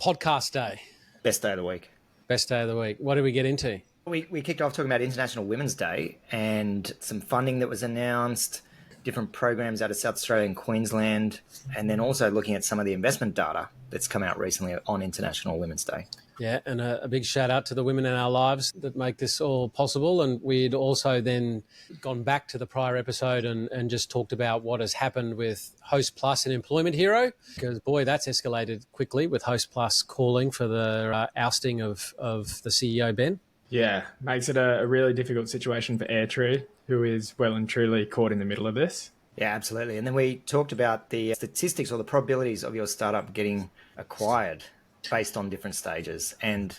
Podcast day. Best day of the week. Best day of the week. What did we get into? We kicked off talking about International Women's Day and some funding that was announced, different programs out of South Australia and Queensland, and then also looking at some of the investment data that's come out recently on International Women's Day. Yeah, and a big shout out to the women in our lives that make this all possible. And we'd also then gone back to the prior episode and just talked about what has happened with Hostplus and Employment Hero, because, boy, that's escalated quickly with Hostplus calling for the ousting of the CEO, Ben. Yeah, makes it a really difficult situation for Airtree, who is well and truly caught in the middle of this. Yeah, absolutely. And then we talked about the statistics or the probabilities of your startup getting acquired based on different stages. And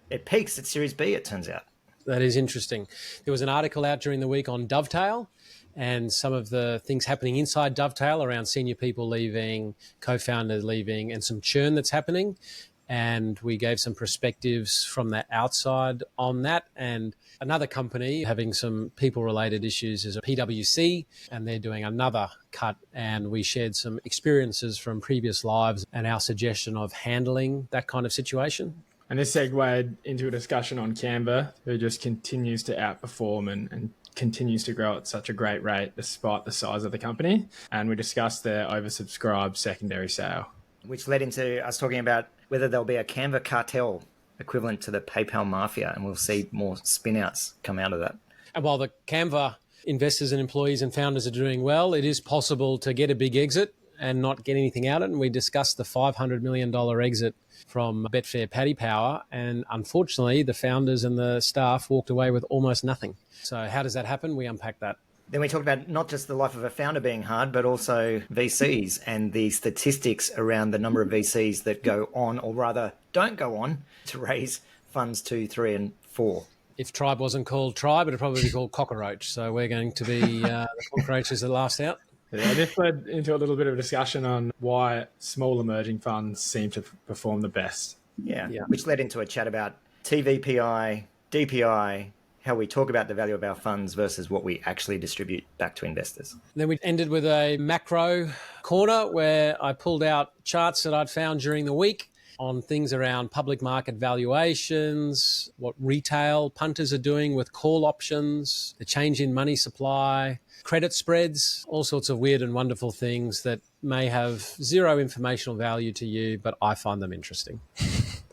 it peaks at Series B, it turns out. That is interesting. There was an article out during the week on Dovetail and some of the things happening inside Dovetail around senior people leaving, co-founders leaving, and some churn that's happening. And we gave some perspectives from the outside on that. And another company having some people-related issues is a PwC, and they're doing another cut. And we shared some experiences from previous lives and our suggestion of handling that kind of situation. And this segued into a discussion on Canva, who just continues to outperform and continues to grow at such a great rate despite the size of the company. And we discussed their oversubscribed secondary sale, which led into us talking about whether there'll be a Canva Cartel equivalent to the PayPal Mafia, and we'll see more spin-outs come out of that. And while the Canva investors and employees and founders are doing well, it is possible to get a big exit and not get anything out of it. And we discussed the $500 million exit from Betfair Paddy Power, and unfortunately, the founders and the staff walked away with almost nothing. So how does that happen? We unpack that. Then we talked about not just the life of a founder being hard, but also VCs and the statistics around the number of VCs that go on, or rather don't go on, to raise funds 2, 3, and 4. If Tribe wasn't called Tribe, it'd probably be called Cockroach. So we're going to be the cockroaches that last out. Yeah, this led into a little bit of a discussion on why small emerging funds seem to perform the best. Yeah, which led into a chat about TVPI, DPI, how we talk about the value of our funds versus what we actually distribute back to investors. Then we ended with a macro corner where I pulled out charts that I'd found during the week on things around public market valuations, what retail punters are doing with call options, the change in money supply, credit spreads, all sorts of weird and wonderful things that may have zero informational value to you, but I find them interesting.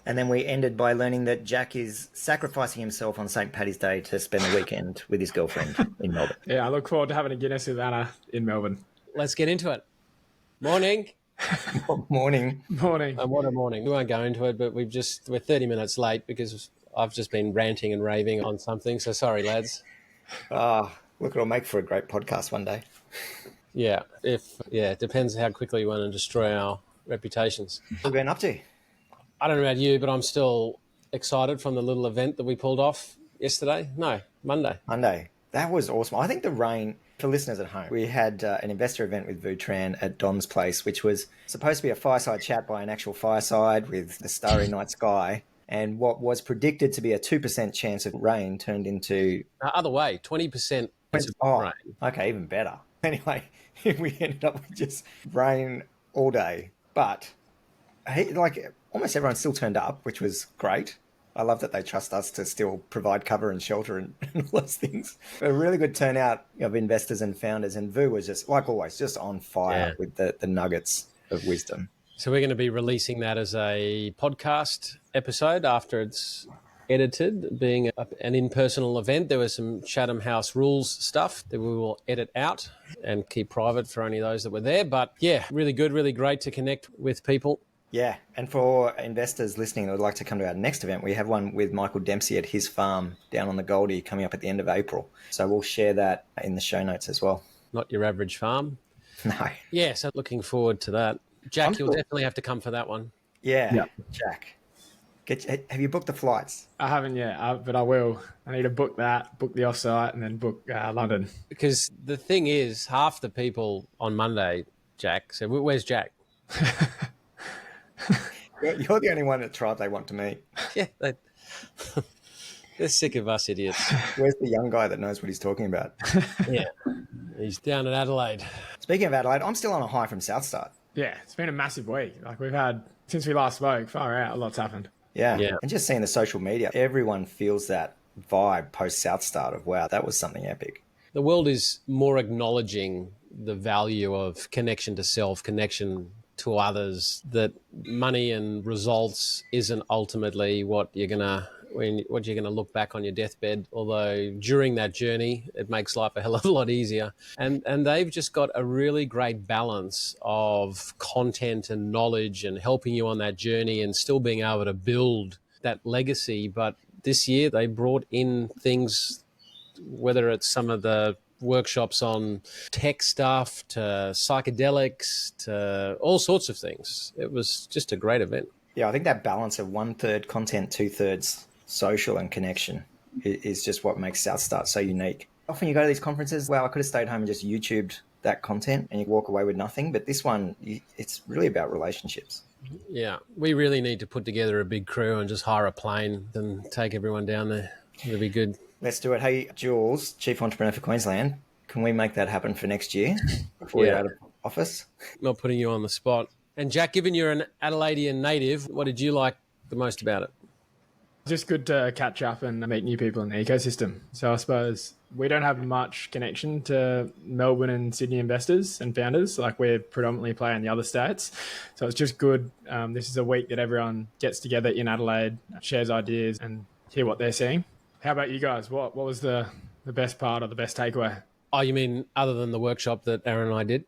And then we ended by learning that Jack is sacrificing himself on St. Paddy's Day to spend the weekend with his girlfriend in Melbourne. Yeah, I look forward to having a Guinness with Anna in Melbourne. Let's get into it. Morning. Morning. Morning. What a morning. We won't go into it, but we're 30 minutes late because I've just been ranting and raving on something. So sorry, lads. Look, it'll make for a great podcast one day. Yeah. It depends how quickly we want to destroy our reputations. What have you been up to? I don't know about you, but I'm still excited from the little event that we pulled off yesterday. No, Monday. That was awesome. I think the rain, for listeners at home, we had an investor event with Vu Tran at Don's place, which was supposed to be a fireside chat by an actual fireside with the starry night sky. And what was predicted to be a 2% chance of rain turned into... Other way, 20% rain. Okay, even better. Anyway, we ended up with just rain all day. But, almost everyone still turned up, which was great. I love that they trust us to still provide cover and shelter and all those things. A really good turnout of investors and founders. And Vu was just, like always, just on fire with the nuggets of wisdom. So we're going to be releasing that as a podcast episode after it's edited, being an in-personal event. There was some Chatham House rules stuff that we will edit out and keep private for only those that were there. But yeah, really good, really great to connect with people. Yeah, and for investors listening that would like to come to our next event, we have one with Michael Dempsey at his farm down on the Goldie coming up at the end of April. So we'll share that in the show notes as well. Not your average farm. No. Yeah, so looking forward to that. Jack, you'll definitely have to come for that one. Yeah. Jack. Have you booked the flights? I haven't yet, but I will. I need to book that, book the offsite, and then book London. Because the thing is, half the people on Monday, Jack, so where's Jack? You're the only one at Tribe they want to meet. Yeah, they're sick of us idiots. Where's the young guy that knows what he's talking about? Yeah, he's down in Adelaide. Speaking of Adelaide, I'm still on a high from Southstart. Yeah, it's been a massive week. We've had since we last spoke, far out, a lot's happened. Yeah. Yeah. And just seeing the social media, everyone feels that vibe post Southstart of, wow, that was something epic. The world is more acknowledging the value of connection to self, connection to others, that money and results isn't ultimately what you're gonna look back on your deathbed. Although during that journey, it makes life a hell of a lot easier. And they've just got a really great balance of content and knowledge and helping you on that journey and still being able to build that legacy. But this year they brought in things, whether it's some of the workshops on tech stuff to psychedelics to all sorts of things. It was just a great event. Yeah, I think that balance of 1/3 content, 2/3 social and connection is just what makes Southstart so unique. Often you go to these conferences, well, I could have stayed home and just YouTubed that content and you walk away with nothing. But this one, it's really about relationships. Yeah, we really need to put together a big crew and just hire a plane and take everyone down there. It'll be good. Let's do it. Hey, Jules, Chief Entrepreneur for Queensland, can we make that happen for next year before you're out of office? Not putting you on the spot. And Jack, given you're an Adelaidean native, what did you like the most about it? Just good to catch up and meet new people in the ecosystem. So I suppose we don't have much connection to Melbourne and Sydney investors and founders. Like, we're predominantly playing the other states. So it's just good. This is a week that everyone gets together in Adelaide, shares ideas and hear what they're seeing. How about you guys? What was the best part or the best takeaway? Oh, you mean other than the workshop that Aaron and I did?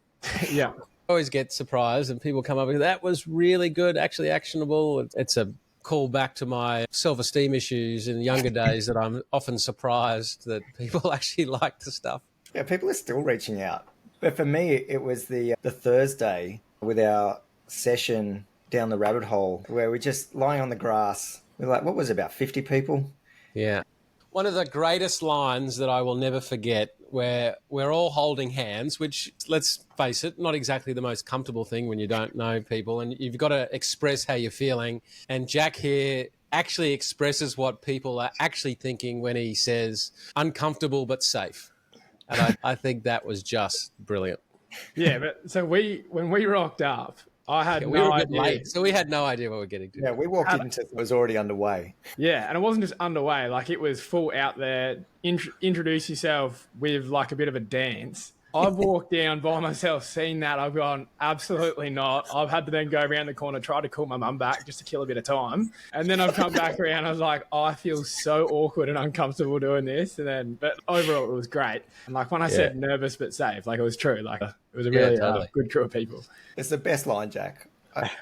Yeah. I always get surprised and people come up with, that was really good, actually actionable. It's a call back to my self-esteem issues in younger days that I'm often surprised that people actually like the stuff. Yeah, people are still reaching out. But for me, it was the Thursday with our session down the rabbit hole where we're just lying on the grass. We're like, what was it, about 50 people? Yeah. One of the greatest lines that I will never forget, where we're all holding hands, which, let's face it, not exactly the most comfortable thing when you don't know people and you've got to express how you're feeling. And Jack here actually expresses what people are actually thinking when he says uncomfortable but safe. And I think that was just brilliant. Yeah, but so when we rocked up, I had we were no a bit idea. late, so we had no idea what we were getting to. Yeah, we walked into it was already underway. Yeah, and it wasn't just underway. Like, it was full out there. Introduce yourself with like a bit of a dance. I've walked down by myself, seen that. I've gone, absolutely not. I've had to then go around the corner, try to call my mum back just to kill a bit of time. And then I've come back around. I was like, oh, I feel so awkward and uncomfortable doing this. And then, but overall, it was great. And like, when I said nervous but safe, like, it was true. Like, it was a really totally. good crew of people. It's the best line, Jack.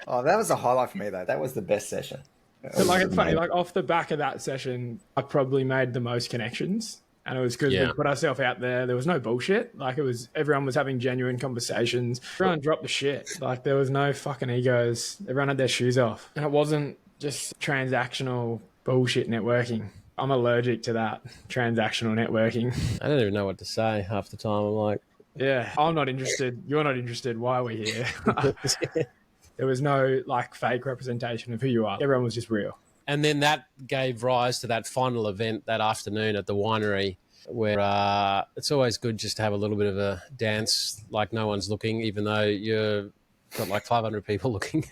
Oh, that was a highlight for me, though. That was the best session. But like, it's funny, like, off the back of that session, I probably made the most connections. And it was good. We put ourselves out there. There was no bullshit. Like, everyone was having genuine conversations. Everyone dropped the shit. Like, there was no fucking egos. Everyone had their shoes off. And it wasn't just transactional bullshit networking. I'm allergic to that transactional networking. I don't even know what to say half the time. I'm like, yeah, I'm not interested. You're not interested. Why are we here? There was no like fake representation of who you are. Everyone was just real. and then that gave rise to that final event that afternoon at the winery, where it's always good just to have a little bit of a dance, like no one's looking, even though you've got like 500 people looking.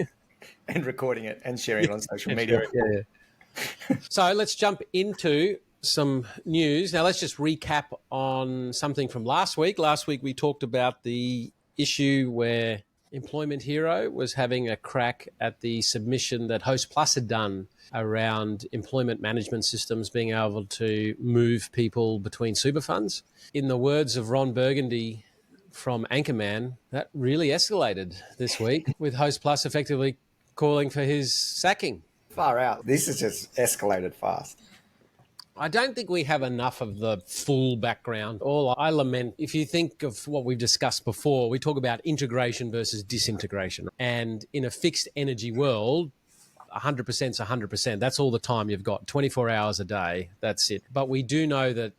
And recording it and sharing it on social media. Yeah. So let's jump into some news. Now let's just recap on something from last week. Last week we talked about the issue where Employment Hero was having a crack at the submission that Hostplus had done around employment management systems being able to move people between super funds. In the words of Ron Burgundy from Anchorman, that really escalated this week with Hostplus effectively calling for his sacking. Far out. This has just escalated fast. I don't think we have enough of the full background. All I lament, if you think of what we've discussed before, we talk about integration versus disintegration. And in a fixed energy world, 100% is 100%. That's all the time you've got, 24 hours a day. That's it. But we do know that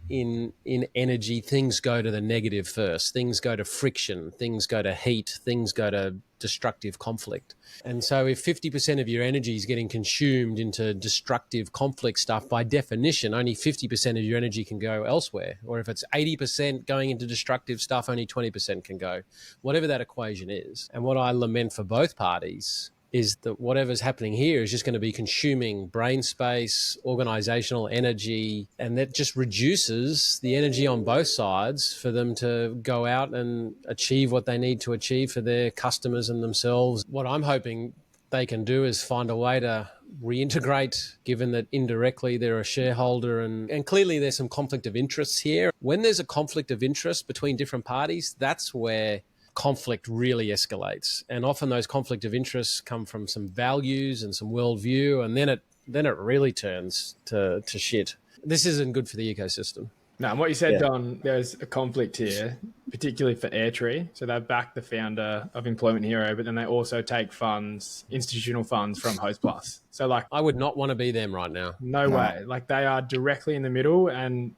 in energy, things go to the negative first. Things go to friction. Things go to heat. Things go to destructive conflict. And so if 50% of your energy is getting consumed into destructive conflict stuff, by definition, only 50% of your energy can go elsewhere. Or if it's 80% going into destructive stuff, only 20% can go, whatever that equation is. And what I lament for both parties is that whatever's happening here is just going to be consuming brain space, organizational energy, and that just reduces the energy on both sides for them to go out and achieve what they need to achieve for their customers and themselves. What I'm hoping they can do is find a way to reintegrate, given that indirectly they're a shareholder and clearly there's some conflict of interests here. When there's a conflict of interest between different parties, that's where conflict really escalates. And often those conflict of interests come from some values and some worldview, and then it really turns to shit. This isn't good for the ecosystem. No, and what you said, Don, there's a conflict here, particularly for Airtree. So they've backed the founder of Employment Hero, but then they also take funds, institutional funds from Hostplus. So like, I would not want to be them right now. No way. Like they are directly in the middle, and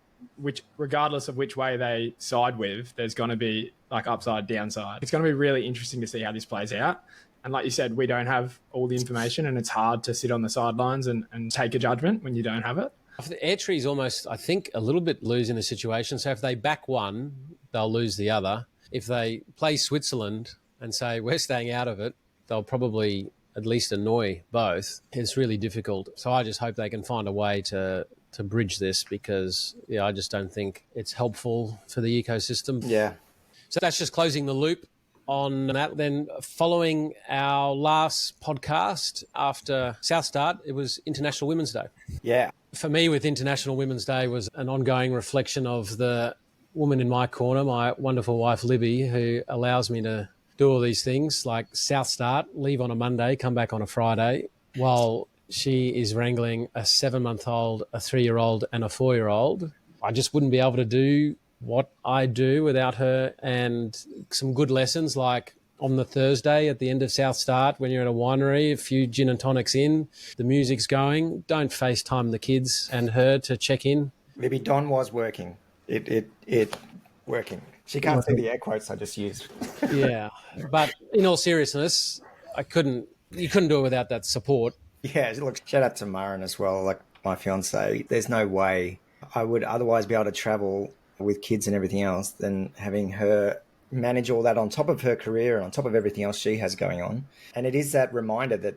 regardless of which way they side with, there's going to be like upside, downside. It's going to be really interesting to see how this plays out. And like you said, we don't have all the information, and it's hard to sit on the sidelines and take a judgment when you don't have it. Airtree is almost, I think, a little bit losing the situation. So if they back one, they'll lose the other. If they play Switzerland and say, we're staying out of it, they'll probably at least annoy both. It's really difficult. So I just hope they can find a way to bridge this, because I just don't think it's helpful for the ecosystem. Yeah. So that's just closing the loop on that. Then following our last podcast after Southstart, it was International Women's Day. Yeah. For me, with International Women's Day was an ongoing reflection of the woman in my corner, my wonderful wife, Libby, who allows me to do all these things like Southstart, leave on a Monday, come back on a Friday, while she is wrangling a 7-month-old, a 3-year-old and a 4-year-old. I just wouldn't be able to do what I do without her. And some good lessons, like on the Thursday at the end of Southstart, when you're at a winery, a few gin and tonics in, the music's going, don't FaceTime the kids and her to check in. Maybe Don was working. It working. She can't see the air quotes I just used. Yeah. But in all seriousness, you couldn't do it without that support. Yeah, look, shout out to Maren as well, like my fiance. There's no way I would otherwise be able to travel with kids and everything else than having her manage all that on top of her career and on top of everything else she has going on. And it is that reminder that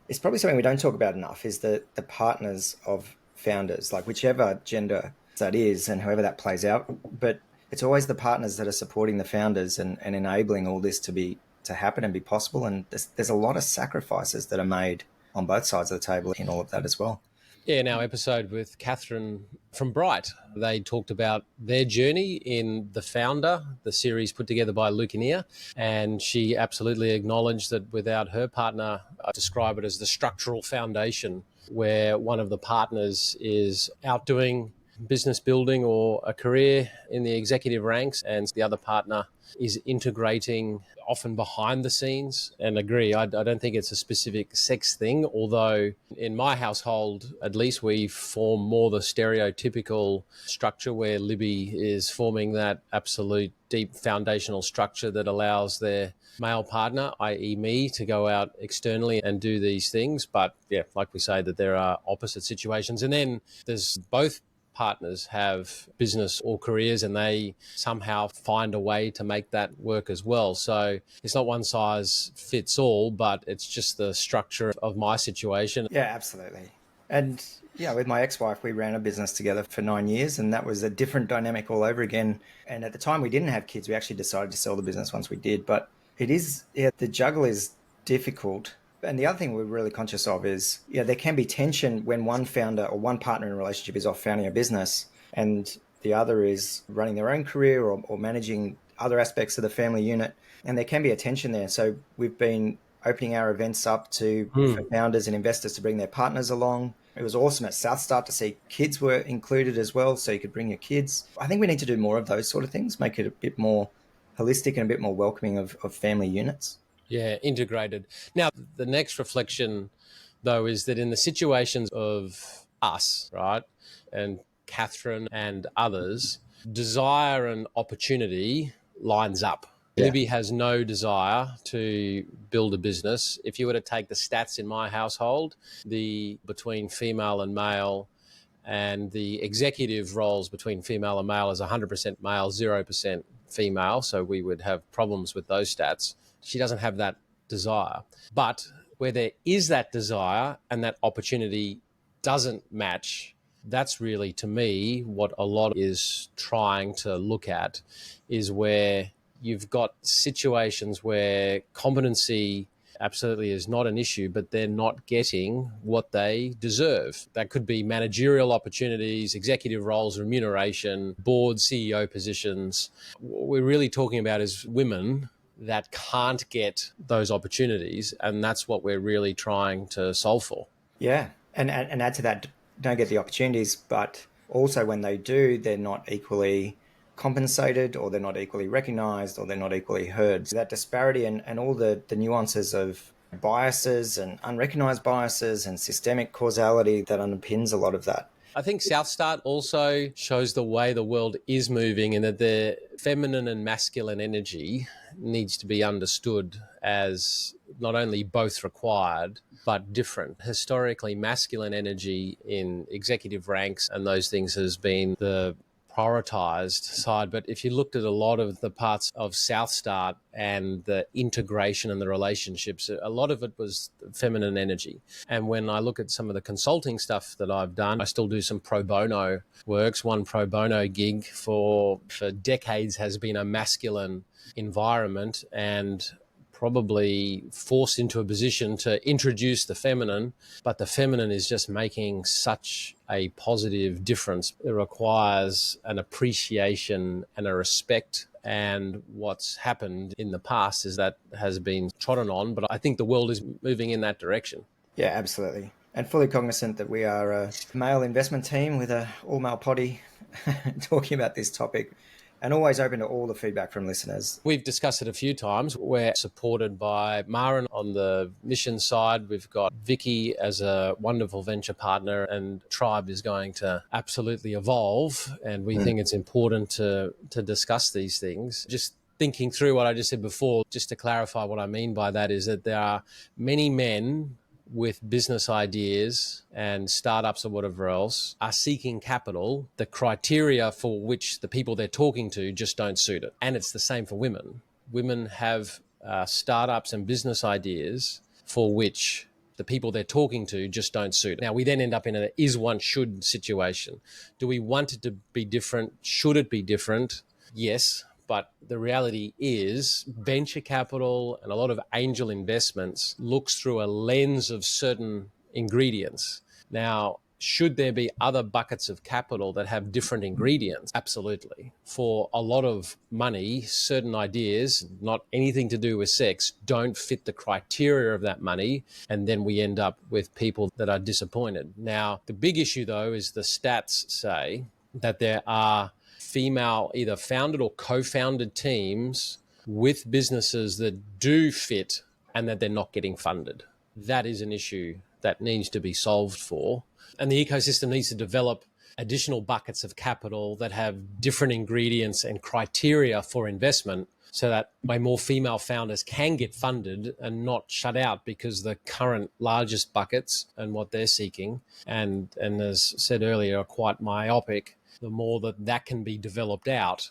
it's probably something we don't talk about enough, is the partners of founders, like whichever gender that is and however that plays out. But it's always the partners that are supporting the founders and enabling all this to happen and be possible. And there's a lot of sacrifices that are made on both sides of the table in all of that as well. Yeah, in our episode with Catherine from Bright, they talked about their journey in The Founder, the series put together by Luke Anea, and she absolutely acknowledged that without her partner, I describe it as the structural foundation, where one of the partners is out doing business building or a career in the executive ranks, and the other partner is integrating often behind the scenes. And agree, I don't think it's a specific sex thing, although in my household, at least, we form more the stereotypical structure where Libby is forming that absolute deep foundational structure that allows their male partner, i.e. me, to go out externally and do these things. But yeah, like we say, that there are opposite situations. And then there's both partners have business or careers, and they somehow find a way to make that work as well. So it's not one size fits all, but it's just the structure of my situation. Yeah, absolutely. And yeah, with my ex-wife, we ran a business together for 9 years, and that was a different dynamic all over again. And at the time we didn't have kids. We actually decided to sell the business once we did. But it is, the juggle is difficult. And the other thing we're really conscious of is, there can be tension when one founder or one partner in a relationship is off founding a business and the other is running their own career or managing other aspects of the family unit. And there can be a tension there. So we've been opening our events up to for founders and investors to bring their partners along. It was awesome at Southstart to see kids were included as well, so you could bring your kids. I think we need to do more of those sort of things, make it a bit more holistic and a bit more welcoming of family units. Yeah, integrated. Now, the next reflection, though, is that in the situations of us, right, and Catherine and others, desire and opportunity lines up. Yeah. Libby has no desire to build a business. If you were to take the stats in my household, between female and male, and the executive roles between female and male is 100% male, 0% female. So we would have problems with those stats. She doesn't have that desire. But Where there is that desire and that opportunity doesn't match, that's really, to me, what a lot is trying to look at, is where you've got situations where competency absolutely is not an issue, but they're not getting what they deserve. That could be managerial opportunities, executive roles, remuneration, board, CEO positions. What we're really talking about is women that can't get those opportunities, and that's what we're really trying to solve for. Yeah, and add to that, don't get the opportunities, but also when they do, they're not equally compensated, or they're not equally recognized, or they're not equally heard. So that disparity and all the nuances of biases and unrecognized biases and systemic causality that underpins a lot of that. I think Southstart also shows the way the world is moving, and that the feminine and masculine energy needs to be understood as not only both required, but different. Historically, masculine energy in executive ranks and those things has been the prioritized side. But if you looked at a lot of the parts of Southstart and the integration and the relationships, a lot of it was feminine energy. And when I look at some of the consulting stuff that I've done, I still do some pro bono works. One pro bono gig for decades has been a masculine environment, and probably forced into a position to introduce the feminine, but the feminine is just making such a positive difference. It requires an appreciation and a respect, and what's happened in the past is that has been trodden on, but I think the world is moving in that direction. Yeah, absolutely. And fully cognizant that we are a male investment team with a all-male potty talking about this topic, and always open to all the feedback from listeners. We've discussed it a few times. We're supported by Maren on the mission side. We've got Vicky as a wonderful venture partner, and Tribe is going to absolutely evolve. And we think it's important to discuss these things. Just thinking through what I just said before, just to clarify what I mean by that is that there are many men with business ideas and startups or whatever else are seeking capital. The criteria for which the people they're talking to just don't suit it. And it's the same for women. Women have startups and business ideas for which the people they're talking to just don't suit. Now, we then end up in an is one should situation. Do we want it to be different? Should it be different? Yes. But the reality is venture capital and a lot of angel investments looks through a lens of certain ingredients. Now, should there be other buckets of capital that have different ingredients? Absolutely. For a lot of money, certain ideas, not anything to do with sex, don't fit the criteria of that money. And then we end up with people that are disappointed. Now, the big issue, though, is the stats say that there are female either founded or co-founded teams with businesses that do fit and that they're not getting funded. That is an issue that needs to be solved for. And the ecosystem needs to develop additional buckets of capital that have different ingredients and criteria for investment, so that way more female founders can get funded and not shut out because the current largest buckets and what they're seeking, and as said earlier, are quite myopic. The more that can be developed out,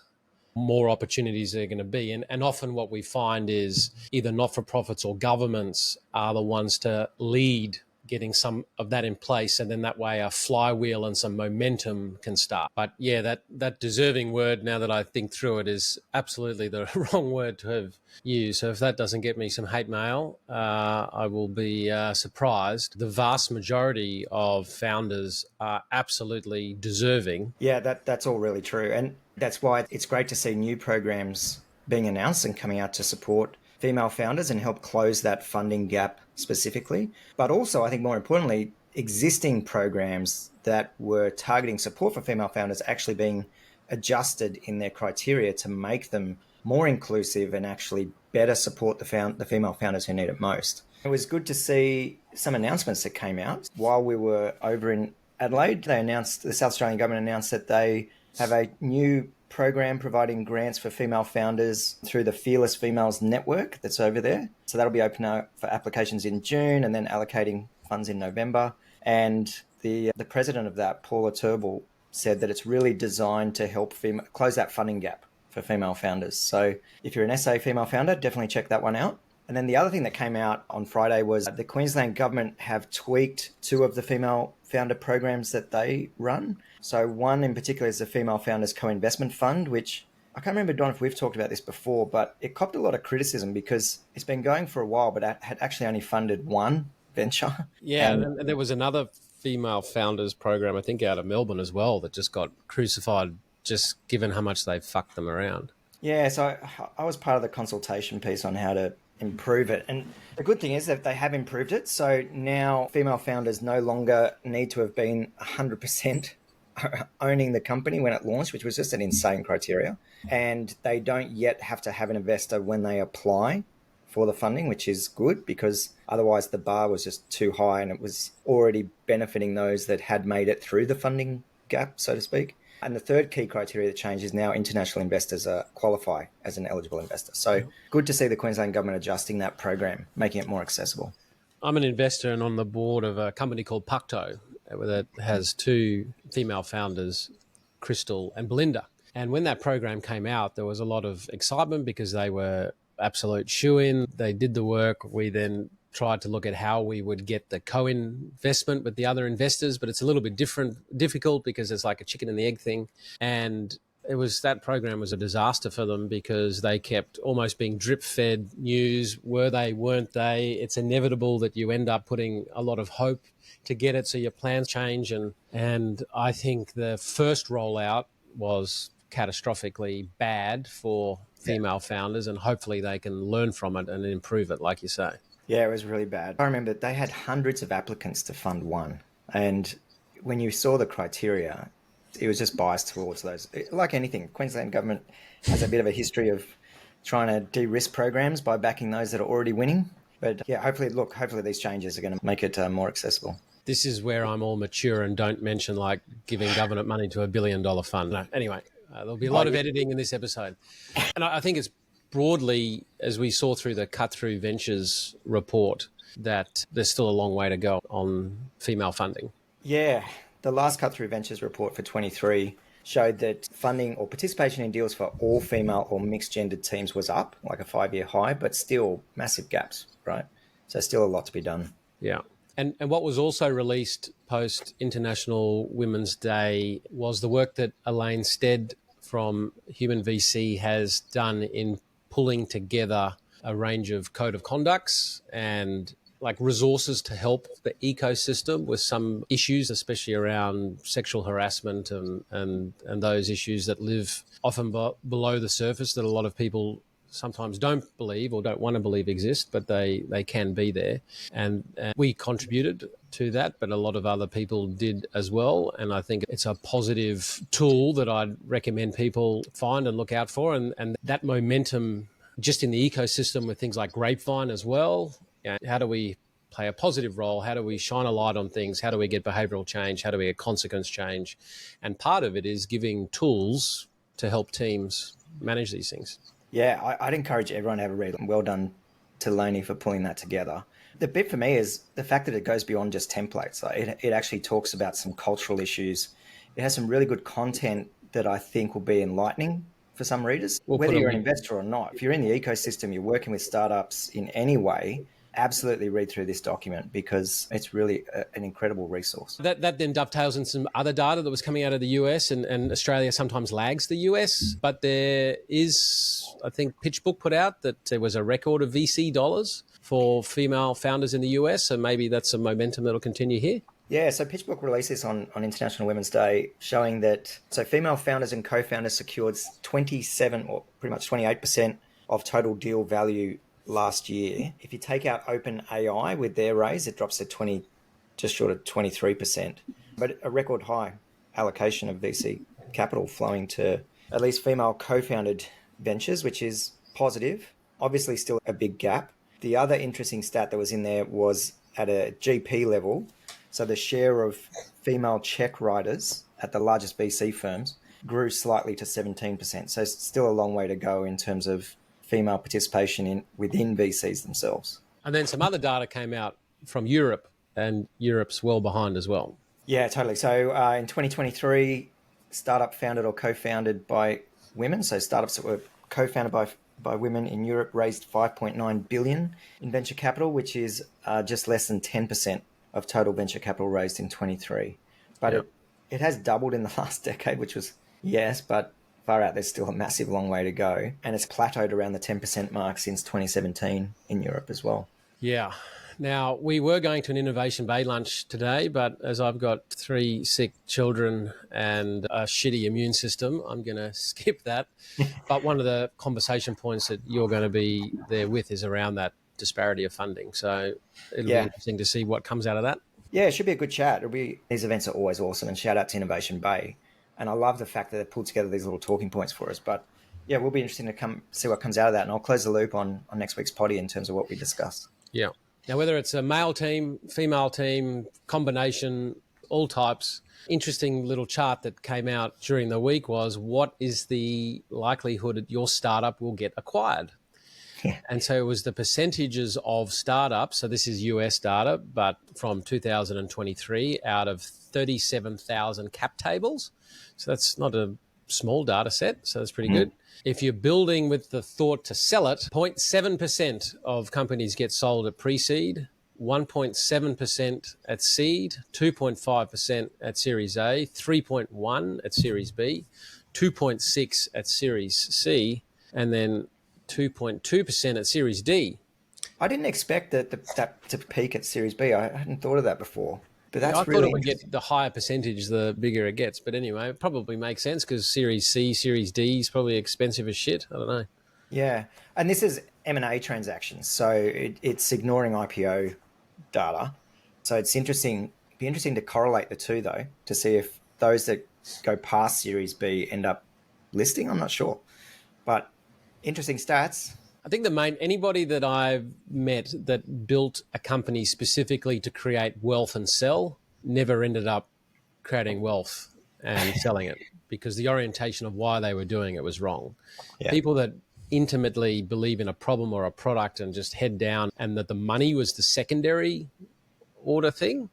more opportunities there are going to be. And often what we find is either not-for-profits or governments are the ones to lead getting some of that in place, and then that way a flywheel and some momentum can start. But yeah, that deserving word, now that I think through it, is absolutely the wrong word to have used. So if that doesn't get me some hate mail, I will be surprised. The vast majority of founders are absolutely deserving. Yeah, that's all really true. And that's why it's great to see new programs being announced and coming out to support female founders and help close that funding gap specifically. But also, I think more importantly, existing programs that were targeting support for female founders actually being adjusted in their criteria to make them more inclusive and actually better support the female founders who need it most. It was good to see some announcements that came out while we were over in Adelaide. The South Australian government announced that they have a new program providing grants for female founders through the Fearless Females Network that's over there. So that'll be open up for applications in June and then allocating funds in November. And the president of that, Paula Turnbull, said that it's really designed to help close that funding gap for female founders. So if you're an SA female founder, definitely check that one out. And then the other thing that came out on Friday was the Queensland government have tweaked two of the female founder programs that they run. So one in particular is the Female Founders Co-Investment Fund, which I can't remember, Don, if we've talked about this before, but it copped a lot of criticism because it's been going for a while, but it had actually only funded one venture. Yeah, and there was another female founders program, I think, out of Melbourne as well, that just got crucified, just given how much they fucked them around. Yeah, so I was part of the consultation piece on how to improve it. And the good thing is that they have improved it. So now female founders no longer need to have been 100% owning the company when it launched, which was just an insane criteria. And they don't yet have to have an investor when they apply for the funding, which is good because otherwise the bar was just too high and it was already benefiting those that had made it through the funding gap, so to speak. And the third key criteria that changed is now international investors qualify as an eligible investor. So good to see the Queensland government adjusting that program, making it more accessible. I'm an investor and on the board of a company called Pucto that has two female founders, Crystal and Belinda. And when that program came out, there was a lot of excitement because they were absolute shoo-in. They did the work. We then tried to look at how we would get the co-investment with the other investors, but it's a little bit difficult because it's like a chicken and the egg thing. And that program was a disaster for them because they kept almost being drip-fed news. Were they, weren't they? It's inevitable that you end up putting a lot of hope to get it, so your plans change. And I think the first rollout was catastrophically bad for female founders, and hopefully they can learn from it and improve it, like you say. Yeah, it was really bad. I remember they had hundreds of applicants to fund one. And when you saw the criteria, it was just biased towards those. Like anything, Queensland government has a bit of a history of trying to de-risk programs by backing those that are already winning. But yeah, hopefully these changes are going to make it more accessible. This is where I'm all mature and don't mention like giving government money to $1 billion fund. No, anyway, there'll be a lot of editing in this episode. And I think it's broadly, as we saw through the Cut Through Ventures report, that there's still a long way to go on female funding. Yeah, the last Cut Through Ventures report for 23 showed that funding or participation in deals for all female or mixed-gendered teams was up, like a 5-year high, but still massive gaps, right? So still a lot to be done. Yeah. And what was also released post International Women's Day was the work that Elaine Stead from Human VC has done in pulling together a range of code of conducts and like resources to help the ecosystem with some issues, especially around sexual harassment and those issues that live often below the surface that a lot of people sometimes don't believe or don't want to believe exist, but they can be there. And we contributed to that, but a lot of other people did as well. And I think it's a positive tool that I'd recommend people find and look out for. And that momentum just in the ecosystem with things like Grapevine as well. How do we play a positive role? How do we shine a light on things? How do we get behavioral change? How do we get consequence change? And part of it is giving tools to help teams manage these things. Yeah, I'd encourage everyone to have a read. Well done to Laney for pulling that together. The bit for me is the fact that it goes beyond just templates. Like it actually talks about some cultural issues. It has some really good content that I think will be enlightening for some readers, whether you're an investor or not. If you're in the ecosystem, you're working with startups in any way, absolutely read through this document because it's really an incredible resource. That then dovetails in some other data that was coming out of the US, and Australia sometimes lags the US, but there is, I think PitchBook put out that there was a record of VC dollars for female founders in the US, so maybe that's some momentum that'll continue here. Yeah, so PitchBook released this on International Women's Day, showing that female founders and co-founders secured 27 or pretty much 28% of total deal value last year. If you take out OpenAI with their raise, it drops to just short of 23%. But a record high allocation of VC capital flowing to at least female co-founded ventures, which is positive. Obviously still a big gap. The other interesting stat that was in there was at a GP level. So the share of female check writers at the largest VC firms grew slightly to 17%. So still a long way to go in terms of female participation within VCs themselves. And then some other data came out from Europe, and Europe's well behind as well. Yeah, totally. So in 2023, startup founded or co-founded by women, so startups that were co-founded by by women in Europe raised 5.9 billion in venture capital, which is just less than 10% of total venture capital raised in 23. But Yep. it has doubled in the last decade, which was, yes, but far out, there's still a massive long way to go. And it's plateaued around the 10% mark since 2017 in Europe as well. Yeah. Now, we were going to an Innovation Bay lunch today, but as I've got 3 sick children and a shitty immune system, I'm going to skip that. But one of the conversation points that you're going to be there with is around that disparity of funding. So it'll be interesting to see what comes out of that. Yeah, it should be a good chat. These events are always awesome, and shout out to Innovation Bay. And I love the fact that they pulled together these little talking points for us. But yeah, we'll be interesting to see what comes out of that. And I'll close the loop on next week's potty in terms of what we discuss. Yeah. Now, whether it's a male team, female team, combination, all types, interesting little chart that came out during the week was what is the likelihood that your startup will get acquired? Yeah. And so it was the percentages of startups. So this is US data, but from 2023 out of 37,000 cap tables. So that's not a small data set. So that's pretty good. If you're building with the thought to sell it, 0.7% of companies get sold at pre-seed, 1.7% at seed, 2.5% at Series A, 3.1% at Series B, 2.6% at Series C, and then 2.2% at Series D. I didn't expect that to peak at Series B. I hadn't thought of that before. But that's I really thought it would get the higher percentage, the bigger it gets. But anyway, it probably makes sense because Series C, Series D is probably expensive as shit. I don't know. Yeah. And this is M&A transactions. So it's ignoring IPO data. So it's interesting. It'd be interesting to correlate the two, though, to see if those that go past Series B end up listing. I'm not sure. But interesting stats. I think anybody that I've met that built a company specifically to create wealth and sell never ended up creating wealth and selling it because the orientation of why they were doing it was wrong. Yeah. People that intimately believe in a problem or a product and just head down and that the money was the secondary order thing,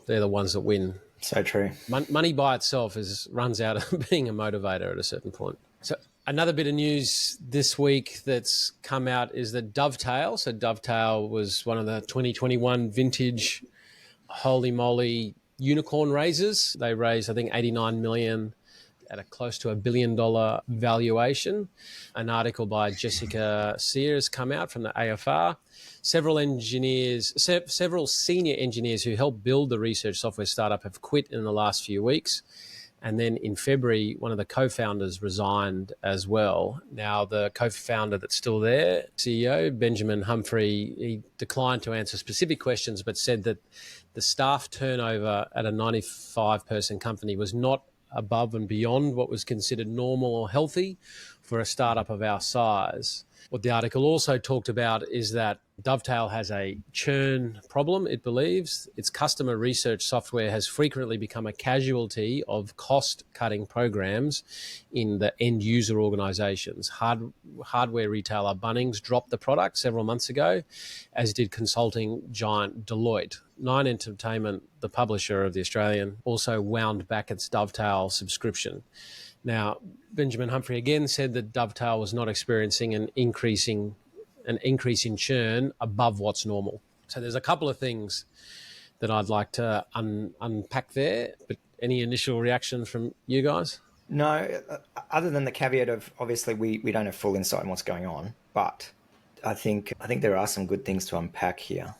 they're the ones that win. So true. Money by itself runs out of being a motivator at a certain point. So another bit of news this week that's come out is that Dovetail. So Dovetail was one of the 2021 vintage holy moly unicorn raises. They raised, I think, 89 million at a close to $1 billion valuation. An article by Jessica Sier has come out from the AFR. Several senior engineers who helped build the research software startup have quit in the last few weeks. And then in February, one of the co-founders resigned as well. Now, the co-founder that's still there, CEO, Benjamin Humphrey, he declined to answer specific questions, but said that the staff turnover at a 95-person company was not above and beyond what was considered normal or healthy for a startup of our size. What the article also talked about is that Dovetail has a churn problem, it believes. Its customer research software has frequently become a casualty of cost-cutting programs in the end-user organizations. Hardware retailer Bunnings dropped the product several months ago, as did consulting giant Deloitte. Nine Entertainment, the publisher of The Australian, also wound back its Dovetail subscription. Now, Benjamin Humphrey again said that Dovetail was not experiencing an increase in churn above what's normal. So there's a couple of things that I'd like to unpack there. But any initial reactions from you guys? No, other than the caveat of obviously we don't have full insight on what's going on. But I think there are some good things to unpack here.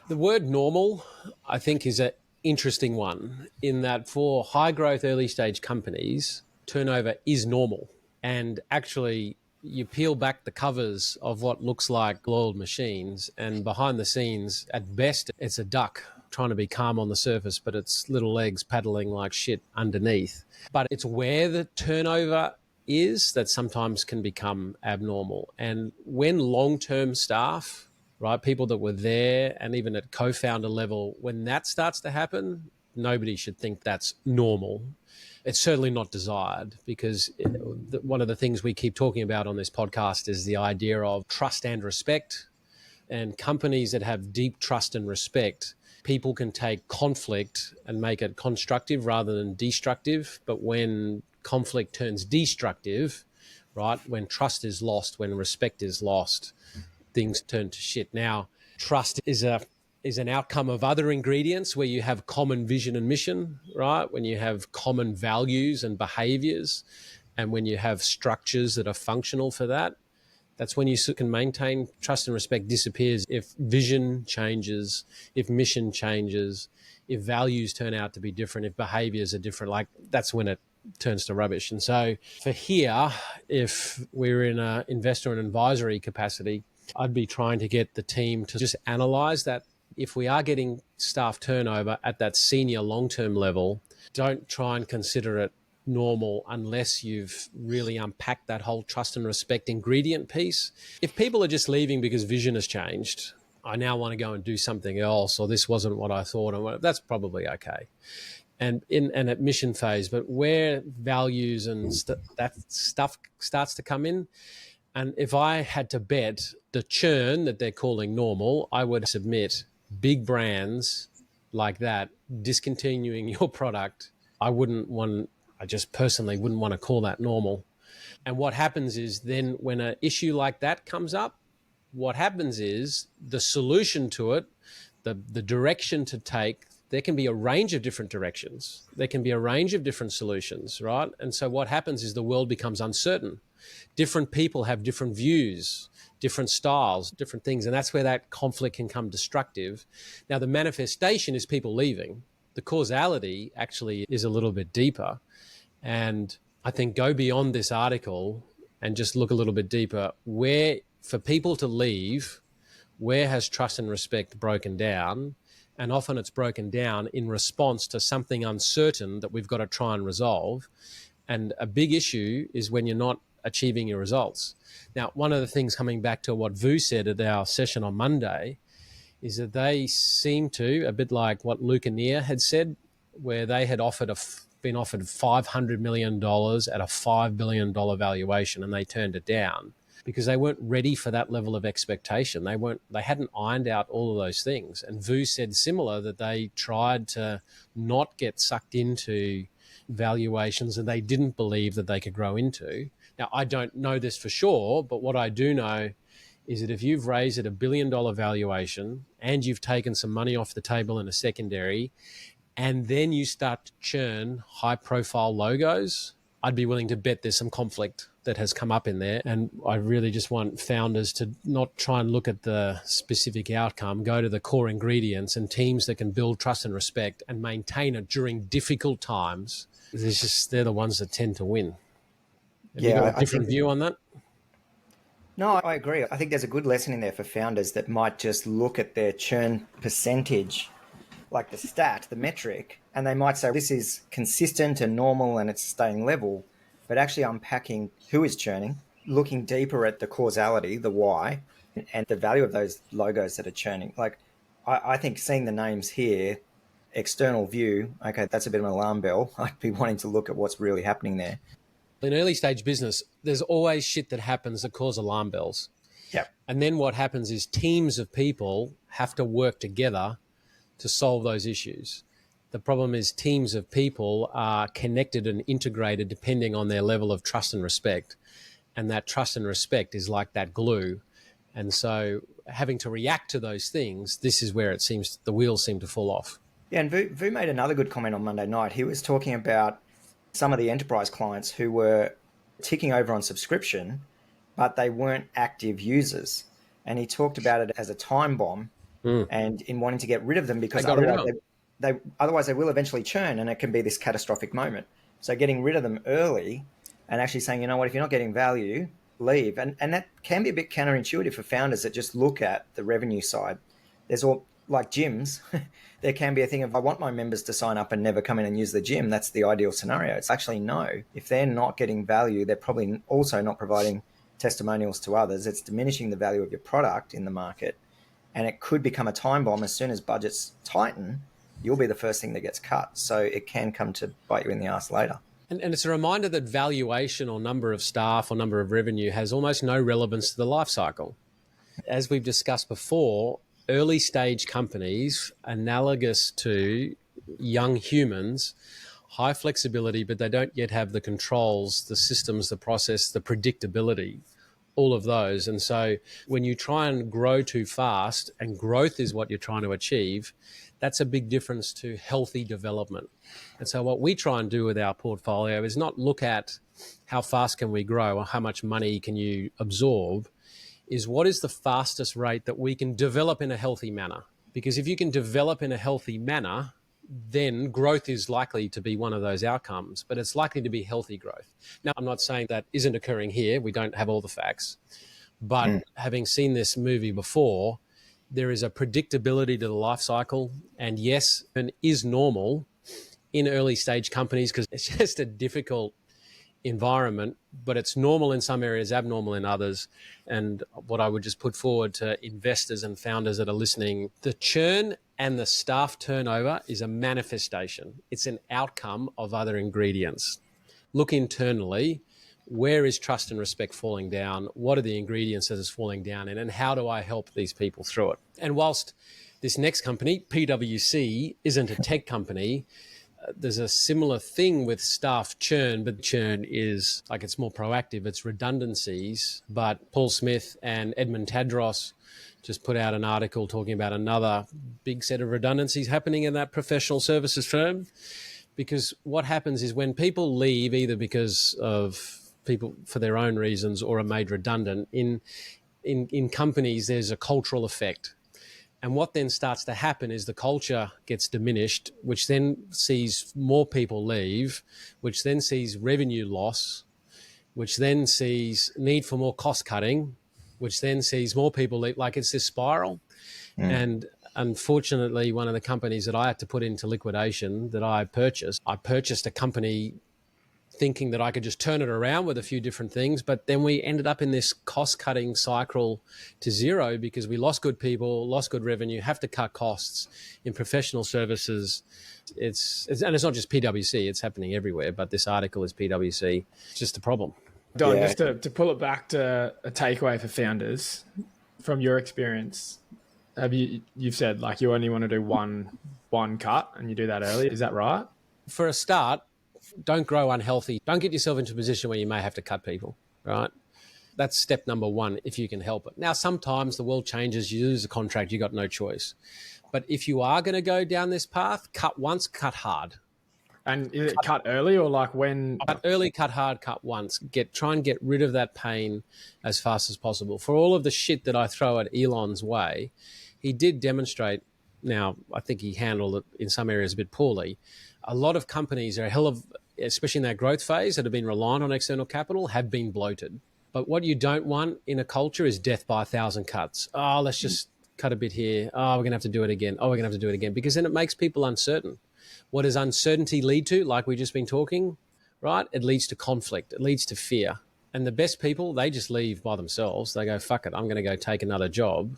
The word normal, I think, is an interesting one in that for high growth early stage companies, turnover is normal. And actually, you peel back the covers of what looks like oiled machines, and behind the scenes, at best, it's a duck trying to be calm on the surface, but its little legs paddling like shit underneath. But it's where the turnover is that sometimes can become abnormal. And when long-term staff, right, people that were there and even at co-founder level, when that starts to happen, nobody should think that's normal. It's certainly not desired because one of the things we keep talking about on this podcast is the idea of trust and respect. And companies that have deep trust and respect, people can take conflict and make it constructive rather than destructive. But when conflict turns destructive, right? When trust is lost, when respect is lost, things turn to shit. Now, trust is an outcome of other ingredients where you have common vision and mission, right? When you have common values and behaviors, and when you have structures that are functional for that, that's when you can maintain trust. And respect disappears if vision changes, if mission changes, if values turn out to be different, if behaviors are different. Like, that's when it turns to rubbish. And so for here, if we're in an investor and advisory capacity, I'd be trying to get the team to just analyze that. If we are getting staff turnover at that senior long-term level, don't try and consider it normal unless you've really unpacked that whole trust and respect ingredient piece. If people are just leaving because vision has changed, I now want to go and do something else, or this wasn't what I thought, that's probably okay. And at mission phase, but where values and that stuff starts to come in, and if I had to bet the churn that they're calling normal, I would submit big brands like that discontinuing your product. I just personally wouldn't want to call that normal. And what happens is then when an issue like that comes up, what happens is the solution to it, the direction to take, there can be a range of different directions. There can be a range of different solutions, right? And so what happens is the world becomes uncertain. Different people have different views, different styles, different things. And that's where that conflict can come destructive. Now, the manifestation is people leaving. The causality actually is a little bit deeper. And I think go beyond this article and just look a little bit deeper. Where, for people to leave, where has trust and respect broken down? And often it's broken down in response to something uncertain that we've got to try and resolve. And a big issue is when you're not achieving your results. Now, one of the things, coming back to what Vu said at our session on Monday, is that they seem to, a bit like what Luke and Sier had said, where they had been offered $500 million at a $5 billion valuation, and they turned it down because they weren't ready for that level of expectation. They hadn't ironed out all of those things. And Vu said similar, that they tried to not get sucked into valuations that they didn't believe that they could grow into. Now, I don't know this for sure, but what I do know is that if you've raised at $1 billion valuation and you've taken some money off the table in a secondary, and then you start to churn high-profile logos, I'd be willing to bet there's some conflict that has come up in there. And I really just want founders to not try and look at the specific outcome, go to the core ingredients, and teams that can build trust and respect and maintain it during difficult times. They're the ones that tend to win. Have you got a different view on that? No, I agree. I think there's a good lesson in there for founders that might just look at their churn percentage, like the stat, the metric, and they might say this is consistent and normal and it's staying level, but actually unpacking who is churning, looking deeper at the causality, the why, and the value of those logos that are churning. Like, I think seeing the names here, external view, okay, that's a bit of an alarm bell. I'd be wanting to look at what's really happening there. In early stage business, there's always shit that happens that cause alarm bells. Yeah. And then what happens is teams of people have to work together to solve those issues. The problem is teams of people are connected and integrated depending on their level of trust and respect. And that trust and respect is like that glue. And so having to react to those things, this is where the wheels seem to fall off. Yeah, and Vu made another good comment on Monday night. He was talking about some of the enterprise clients who were ticking over on subscription, but they weren't active users. And he talked about it as a time bomb and in wanting to get rid of them because otherwise they will eventually churn, and it can be this catastrophic moment. So getting rid of them early and actually saying, you know what, if you're not getting value, leave. And that can be a bit counterintuitive for founders that just look at the revenue side. There's all, like gyms, there can be a thing of, I want my members to sign up and never come in and use the gym. That's the ideal scenario. It's actually no. If they're not getting value, they're probably also not providing testimonials to others. It's diminishing the value of your product in the market. And it could become a time bomb. As soon as budgets tighten, you'll be the first thing that gets cut. So it can come to bite you in the ass later. And it's a reminder that valuation or number of staff or number of revenue has almost no relevance to the life cycle. As we've discussed before, early stage companies, analogous to young humans, high flexibility, but they don't yet have the controls, the systems, the process, the predictability, all of those. And so when you try and grow too fast, and growth is what you're trying to achieve, that's a big difference to healthy development. And so what we try and do with our portfolio is not look at how fast can we grow or how much money can you absorb, is what is the fastest rate that we can develop in a healthy manner? Because if you can develop in a healthy manner, then growth is likely to be one of those outcomes, but it's likely to be healthy growth. Now, I'm not saying that isn't occurring here. We don't have all the facts, but having seen this movie before, there is a predictability to the life cycle. And yes, and is normal in early stage companies because it's just a difficult environment, but it's normal in some areas, abnormal in others. And what I would just put forward to investors and founders that are listening, the churn and the staff turnover is a manifestation. It's an outcome of other ingredients. Look internally, where is trust and respect falling down? What are the ingredients that it's falling down in? And how do I help these people through it? And whilst this next company, PwC, isn't a tech company, there's a similar thing with staff churn, but churn is like it's more proactive. It's redundancies. But Paul Smith and Edmund Tadros just put out an article talking about another big set of redundancies happening in that professional services firm. Because what happens is when people leave, either because of people for their own reasons or are made redundant, in companies, there's a cultural effect. And what then starts to happen is the culture gets diminished, which then sees more people leave, which then sees revenue loss, which then sees need for more cost cutting, which then sees more people leave. Like it's this spiral. And unfortunately, one of the companies that I had to put into liquidation that I purchased a company thinking that I could just turn it around with a few different things. But then we ended up in this cost-cutting cycle to zero because we lost good people, lost good revenue, have to cut costs in professional services. And it's not just PwC, it's happening everywhere. But this article is PwC. It's just a problem. Don, just to pull it back to a takeaway for founders, from your experience, you've said like you only want to do one cut and you do that early. Is that right? For a start, don't grow unhealthy. Don't get yourself into a position where you may have to cut people, right? That's step number one, if you can help it. Now, sometimes the world changes. You lose a contract, you got no choice. But if you are going to go down this path, cut once, cut hard. And is it cut early or like when? Cut early, cut hard, cut once. Try and get rid of that pain as fast as possible. For all of the shit that I throw at Elon's way, he did demonstrate. Now, I think he handled it in some areas a bit poorly. A lot of companies are especially in that growth phase that have been reliant on external capital, have been bloated. But what you don't want in a culture is death by 1,000 cuts. Oh, let's just cut a bit here. Oh, we're going to have to do it again. Oh, we're going to have to do it again. Because then it makes people uncertain. What does uncertainty lead to? Like we've just been talking, right? It leads to conflict. It leads to fear. And the best people, they just leave by themselves. They go, fuck it, I'm going to go take another job.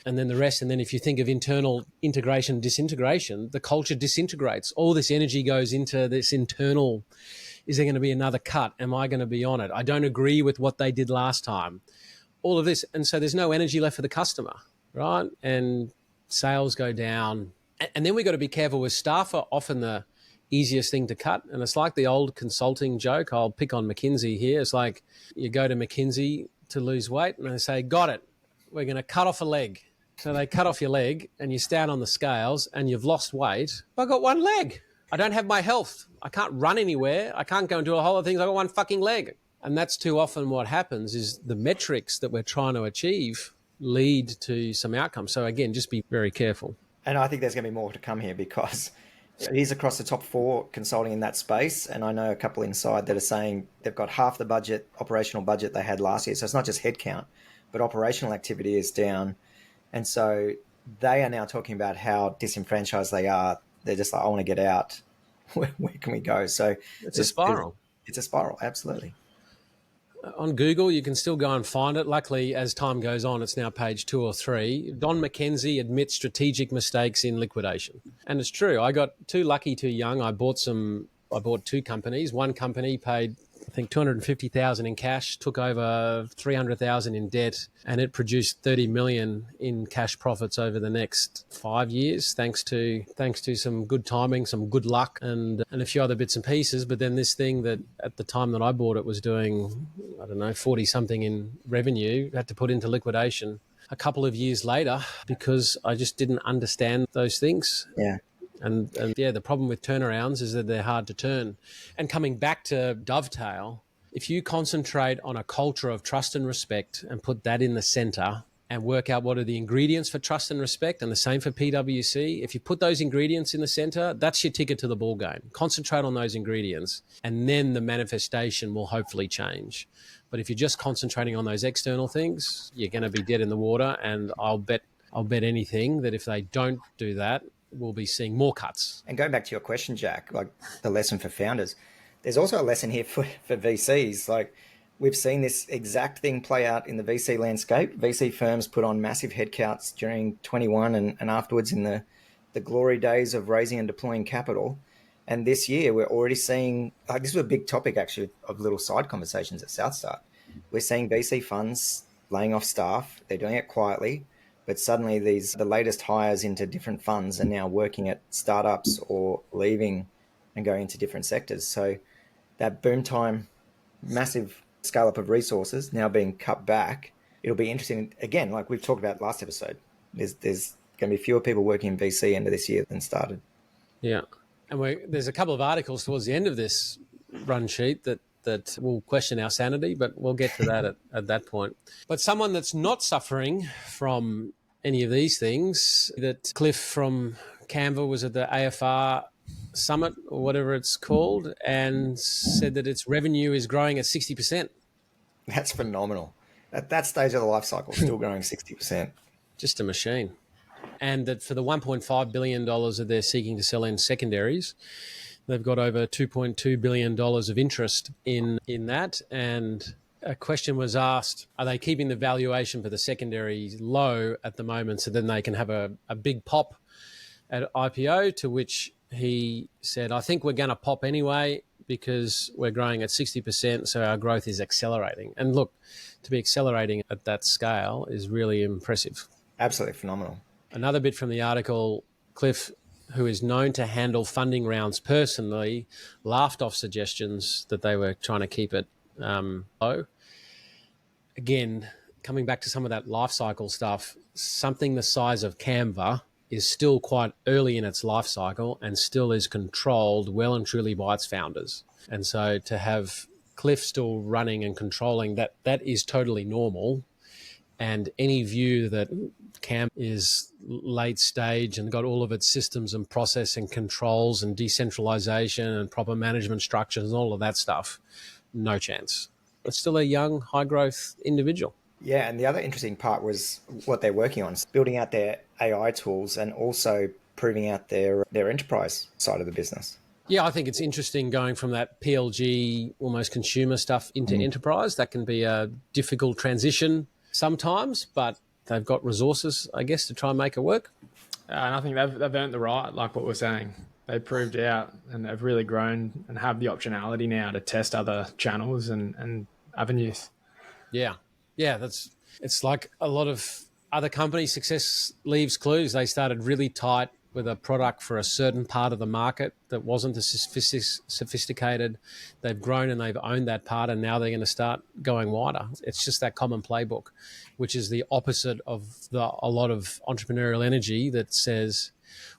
And then the rest. And then if you think of internal integration, disintegration, the culture disintegrates. All this energy goes into this internal, is there going to be another cut? Am I going to be on it? I don't agree with what they did last time. All of this. And so there's no energy left for the customer, right? And sales go down. And then we got to be careful with staff are often the easiest thing to cut. And it's like the old consulting joke. I'll pick on McKinsey here. It's like you go to McKinsey to lose weight and they say, got it. We're going to cut off a leg. So they cut off your leg and you stand on the scales and you've lost weight. I got one leg. I don't have my health. I can't run anywhere. I can't go and do a whole lot of things. I got one fucking leg. And that's too often what happens is the metrics that we're trying to achieve lead to some outcomes. So again, just be very careful. And I think there's going to be more to come here because it is across the top 4 consulting in that space. And I know a couple inside that are saying they've got half the budget, operational budget they had last year. So it's not just headcount, but operational activity is down. And so they are now talking about how disenfranchised they are. They're just like, I want to get out. Where can we go? So it's a spiral. It's a spiral, absolutely. On Google, you can still go and find it. Luckily, as time goes on, it's now page 2 or 3. Don McKenzie admits strategic mistakes in liquidation. And it's true. I got too lucky, too young. I bought 2 companies. One company paid think 250,000 in cash, took over 300,000 in debt, and it produced 30 million in cash profits over the next 5 years, thanks to some good timing, some good luck, and a few other bits and pieces. But then this thing that at the time that I bought it was doing, I don't know, 40 something in revenue, had to put into liquidation a couple of years later because I just didn't understand those things. Yeah. And the problem with turnarounds is that they're hard to turn. And coming back to Dovetail, if you concentrate on a culture of trust and respect and put that in the center and work out what are the ingredients for trust and respect, and the same for PwC, if you put those ingredients in the center, that's your ticket to the ball game. Concentrate on those ingredients, and then the manifestation will hopefully change. But if you're just concentrating on those external things, you're going to be dead in the water. And I'll bet anything that if they don't do that, we'll be seeing more cuts. And going back to your question, Jack, like the lesson for founders, there's also a lesson here for VCs. Like we've seen this exact thing play out in the VC landscape. VC firms put on massive headcounts during 21 and afterwards in the glory days of raising and deploying capital. And this year we're already seeing, like this was a big topic actually of little side conversations at Southstart. We're seeing VC funds laying off staff. They're doing it quietly. But suddenly the latest hires into different funds are now working at startups or leaving and going into different sectors. So that boom time, massive scale up of resources now being cut back. It'll be interesting. Again, like we've talked about last episode, there's going to be fewer people working in VC end of this year than started. Yeah. And there's a couple of articles towards the end of this run sheet that will question our sanity, but we'll get to that at that point. But someone that's not suffering from any of these things, that Cliff from Canva was at the AFR Summit or whatever it's called and said that its revenue is growing at 60%. That's phenomenal. At that stage of the life cycle, still growing 60%. Just a machine. And that for the $1.5 billion that they're seeking to sell in secondaries, they've got over $2.2 billion of interest in that. And a question was asked, are they keeping the valuation for the secondaries low at the moment so then they can have a big pop at IPO? To which he said, I think we're going to pop anyway because we're growing at 60%, so our growth is accelerating. And look, to be accelerating at that scale is really impressive. Absolutely phenomenal. Another bit from the article, Cliff, who is known to handle funding rounds personally, laughed off suggestions that they were trying to keep it low. Again, coming back to some of that life cycle stuff, something the size of Canva is still quite early in its life cycle and still is controlled well and truly by its founders. And so to have Cliff still running and controlling that is totally normal. And any view that Canva is late stage and got all of its systems and process and controls and decentralization and proper management structures and all of that stuff, no chance. It's still a young, high-growth individual. Yeah, and the other interesting part was what they're working on, building out their AI tools and also proving out their enterprise side of the business. Yeah, I think it's interesting going from that PLG, almost consumer stuff into enterprise. That can be a difficult transition sometimes, but they've got resources, I guess, to try and make it work. And I think they've earned the right, like what we're saying. They proved out and they've really grown and have the optionality now to test other channels and avenues. Yeah, it's like a lot of other companies, success leaves clues. They started really tight with a product for a certain part of the market that wasn't as sophisticated. They've grown and they've owned that part, and now they're going to start going wider. It's just that common playbook, which is the opposite of a lot of entrepreneurial energy that says,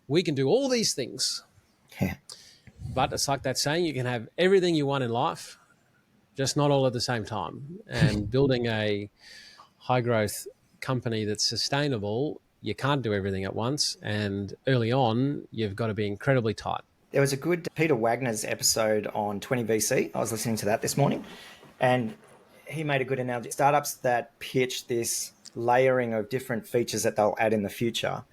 we can do all these things. Yeah. But it's like that saying, you can have everything you want in life, just not all at the same time. And building a high-growth company that's sustainable, you can't do everything at once. And early on, you've got to be incredibly tight. There was a good Peter Wagner's episode on 20VC. I was listening to that this morning, and he made a good analogy. Startups that pitch this layering of different features that they'll add in the future.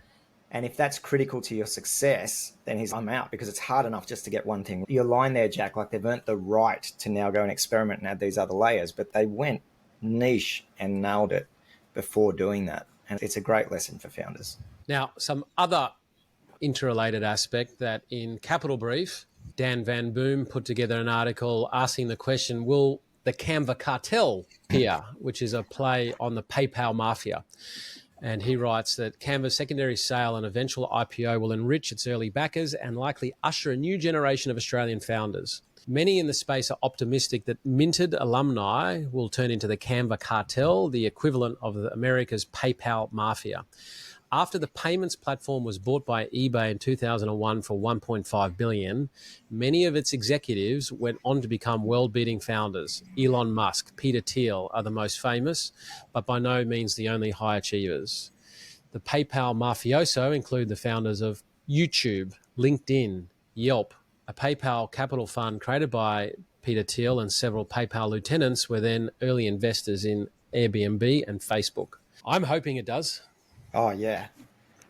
And if that's critical to your success, then I'm out, because it's hard enough just to get one thing. Your line there, Jack, like they've earned the right to now go and experiment and add these other layers, but they went niche and nailed it before doing that. And it's a great lesson for founders. Now, some other interrelated aspect that in Capital Brief, Dan Van Boom put together an article asking the question, will the Canva Cartel appear, which is a play on the PayPal mafia? And he writes that Canva's secondary sale and eventual IPO will enrich its early backers and likely usher a new generation of Australian founders. Many in the space are optimistic that minted alumni will turn into the Canva Cartel, the equivalent of America's PayPal mafia. After the payments platform was bought by eBay in 2001 for $1.5 billion, many of its executives went on to become world-beating founders. Elon Musk, Peter Thiel are the most famous, but by no means the only high achievers. The PayPal mafioso include the founders of YouTube, LinkedIn, Yelp. A PayPal capital fund created by Peter Thiel and several PayPal lieutenants were then early investors in Airbnb and Facebook. I'm hoping it does. Oh, yeah.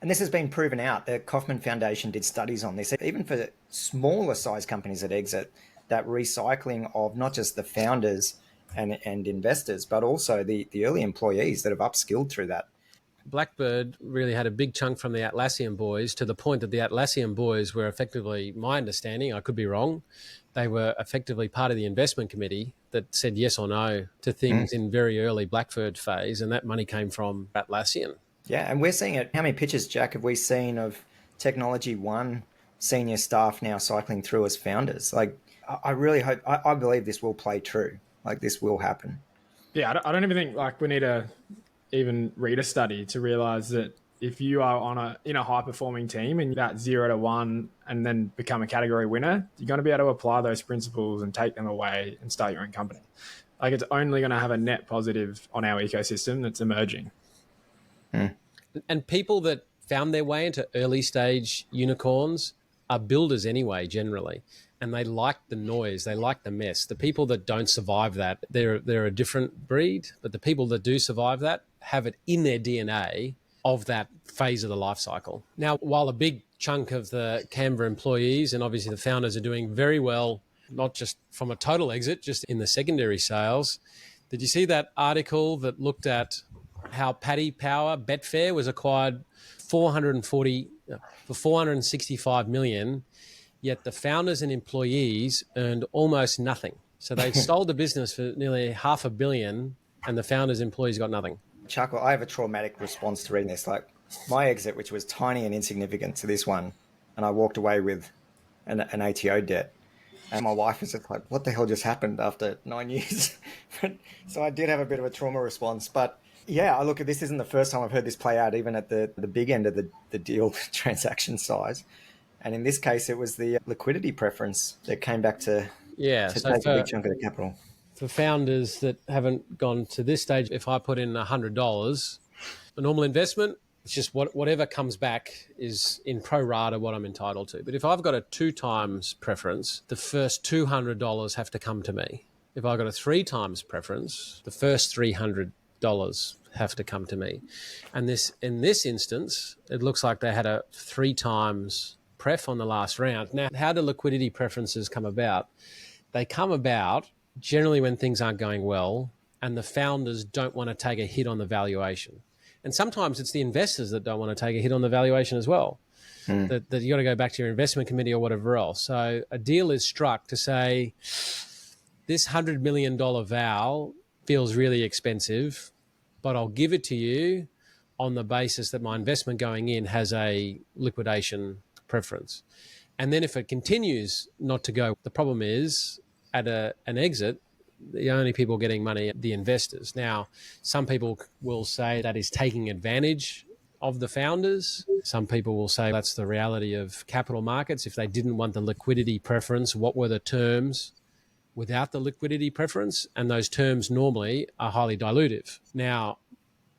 And this has been proven out. The Kauffman Foundation did studies on this. Even for smaller size companies that exit, that recycling of not just the founders and investors, but also the early employees that have upskilled through that. Blackbird really had a big chunk from the Atlassian boys, to the point that the Atlassian boys were effectively, my understanding, I could be wrong, they were effectively part of the investment committee that said yes or no to things in very early Blackbird phase, and that money came from Atlassian. Yeah, and we're seeing it. How many pictures, Jack, have we seen of Technology One senior staff now cycling through as founders? Like, I really hope, I believe this will play true. Like, this will happen. Yeah, I don't even think like we need to even read a study to realize that if you are in a high performing team and that 0 to 1 and then become a category winner, you're going to be able to apply those principles and take them away and start your own company. Like, it's only going to have a net positive on our ecosystem that's emerging. And people that found their way into early stage unicorns are builders anyway, generally. And they like the noise, they like the mess. The people that don't survive that, they're a different breed. But the people that do survive that have it in their DNA of that phase of the life cycle. Now, while a big chunk of the Canva employees and obviously the founders are doing very well, not just from a total exit, just in the secondary sales, did you see that article that looked at how Paddy Power, Betfair, was acquired for $465 million, yet the founders and employees earned almost nothing. So they sold the business for nearly $500 million, and the founders and employees got nothing. Chuckle, I have a traumatic response to reading this. Like, my exit, which was tiny and insignificant to this one, and I walked away with an ATO debt. And my wife was just like, what the hell just happened after 9 years? So I did have a bit of a trauma response. But yeah, I look at this isn't the first time I've heard this play out, even at the big end of the deal transaction size. And in this case, it was the liquidity preference that came back to take a big chunk of the capital. For founders that haven't gone to this stage, if I put in $100, a normal investment, it's just whatever comes back is in pro rata what I'm entitled to. But if I've got a 2 times preference, the first $200 have to come to me. If I've got a 3 times preference, the first $300 have to come to me. And in this instance, it looks like they had a 3 times pref on the last round. Now, how do liquidity preferences come about? They come about generally when things aren't going well and the founders don't want to take a hit on the valuation. And sometimes it's the investors that don't want to take a hit on the valuation as well. That you got to go back to your investment committee or whatever else. So a deal is struck to say, this $100 million val feels really expensive, but I'll give it to you on the basis that my investment going in has a liquidation preference. And then if it continues not to go, the problem is at an exit, the only people getting money are the investors. Now, some people will say that is taking advantage of the founders. Some people will say that's the reality of capital markets. If they didn't want the liquidity preference, what were the terms without the liquidity preference? And those terms normally are highly dilutive. Now,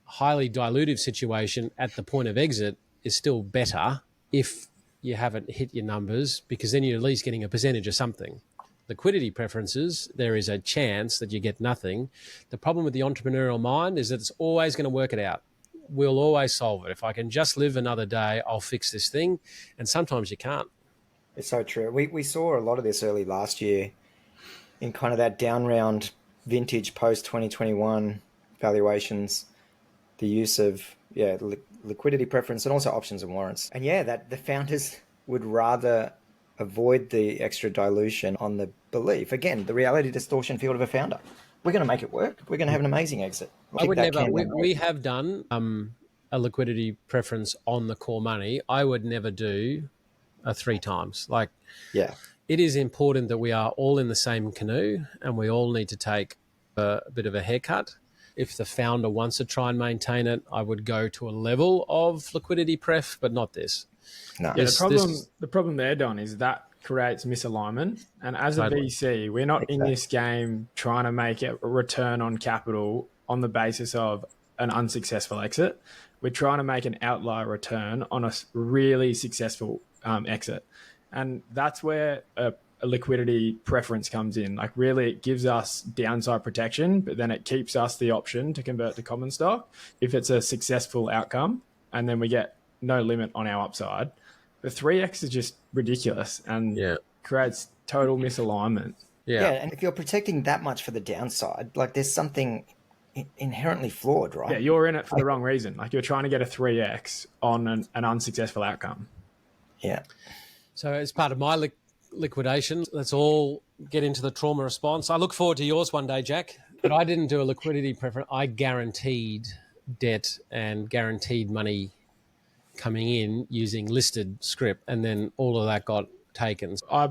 highly dilutive situation at the point of exit is still better if you haven't hit your numbers, because then you're at least getting a percentage of something. Liquidity preferences, there is a chance that you get nothing. The problem with the entrepreneurial mind is that it's always going to work it out. We'll always solve it. If I can just live another day, I'll fix this thing. And sometimes you can't. It's so true. We saw a lot of this early last year in kind of that down round vintage post 2021 valuations, the use of liquidity preference and also options and warrants. And that the founders would rather avoid the extra dilution on the belief. Again, the reality distortion field of a founder. We're going to make it work. We're going to have an amazing exit. I would never. We have done a liquidity preference on the core money. I would never do a 3 times. Like, yeah, it is important that we are all in the same canoe and we all need to take a bit of a haircut. If the founder wants to try and maintain it, I would go to a level of liquidity pref, but not this. No. Yeah, the problem there, Don, is that creates misalignment. And as a VC, we're not in this game trying to make a return on capital on the basis of an unsuccessful exit. We're trying to make an outlier return on a really successful exit. And that's where a liquidity preference comes in. Like, really, it gives us downside protection, but then it keeps us the option to convert to common stock if it's a successful outcome, and then we get no limit on our upside. The 3x is just ridiculous and creates total misalignment. Yeah, and if you're protecting that much for the downside, like, there's something inherently flawed, right? Yeah, you're in it for the wrong reason. Like, you're trying to get a 3x on an unsuccessful outcome. Yeah. So as part of my liquidation, let's all get into the trauma response. I look forward to yours one day, Jack. But I didn't do a liquidity preference. I guaranteed debt and guaranteed money coming in using listed script, and then all of that got taken. I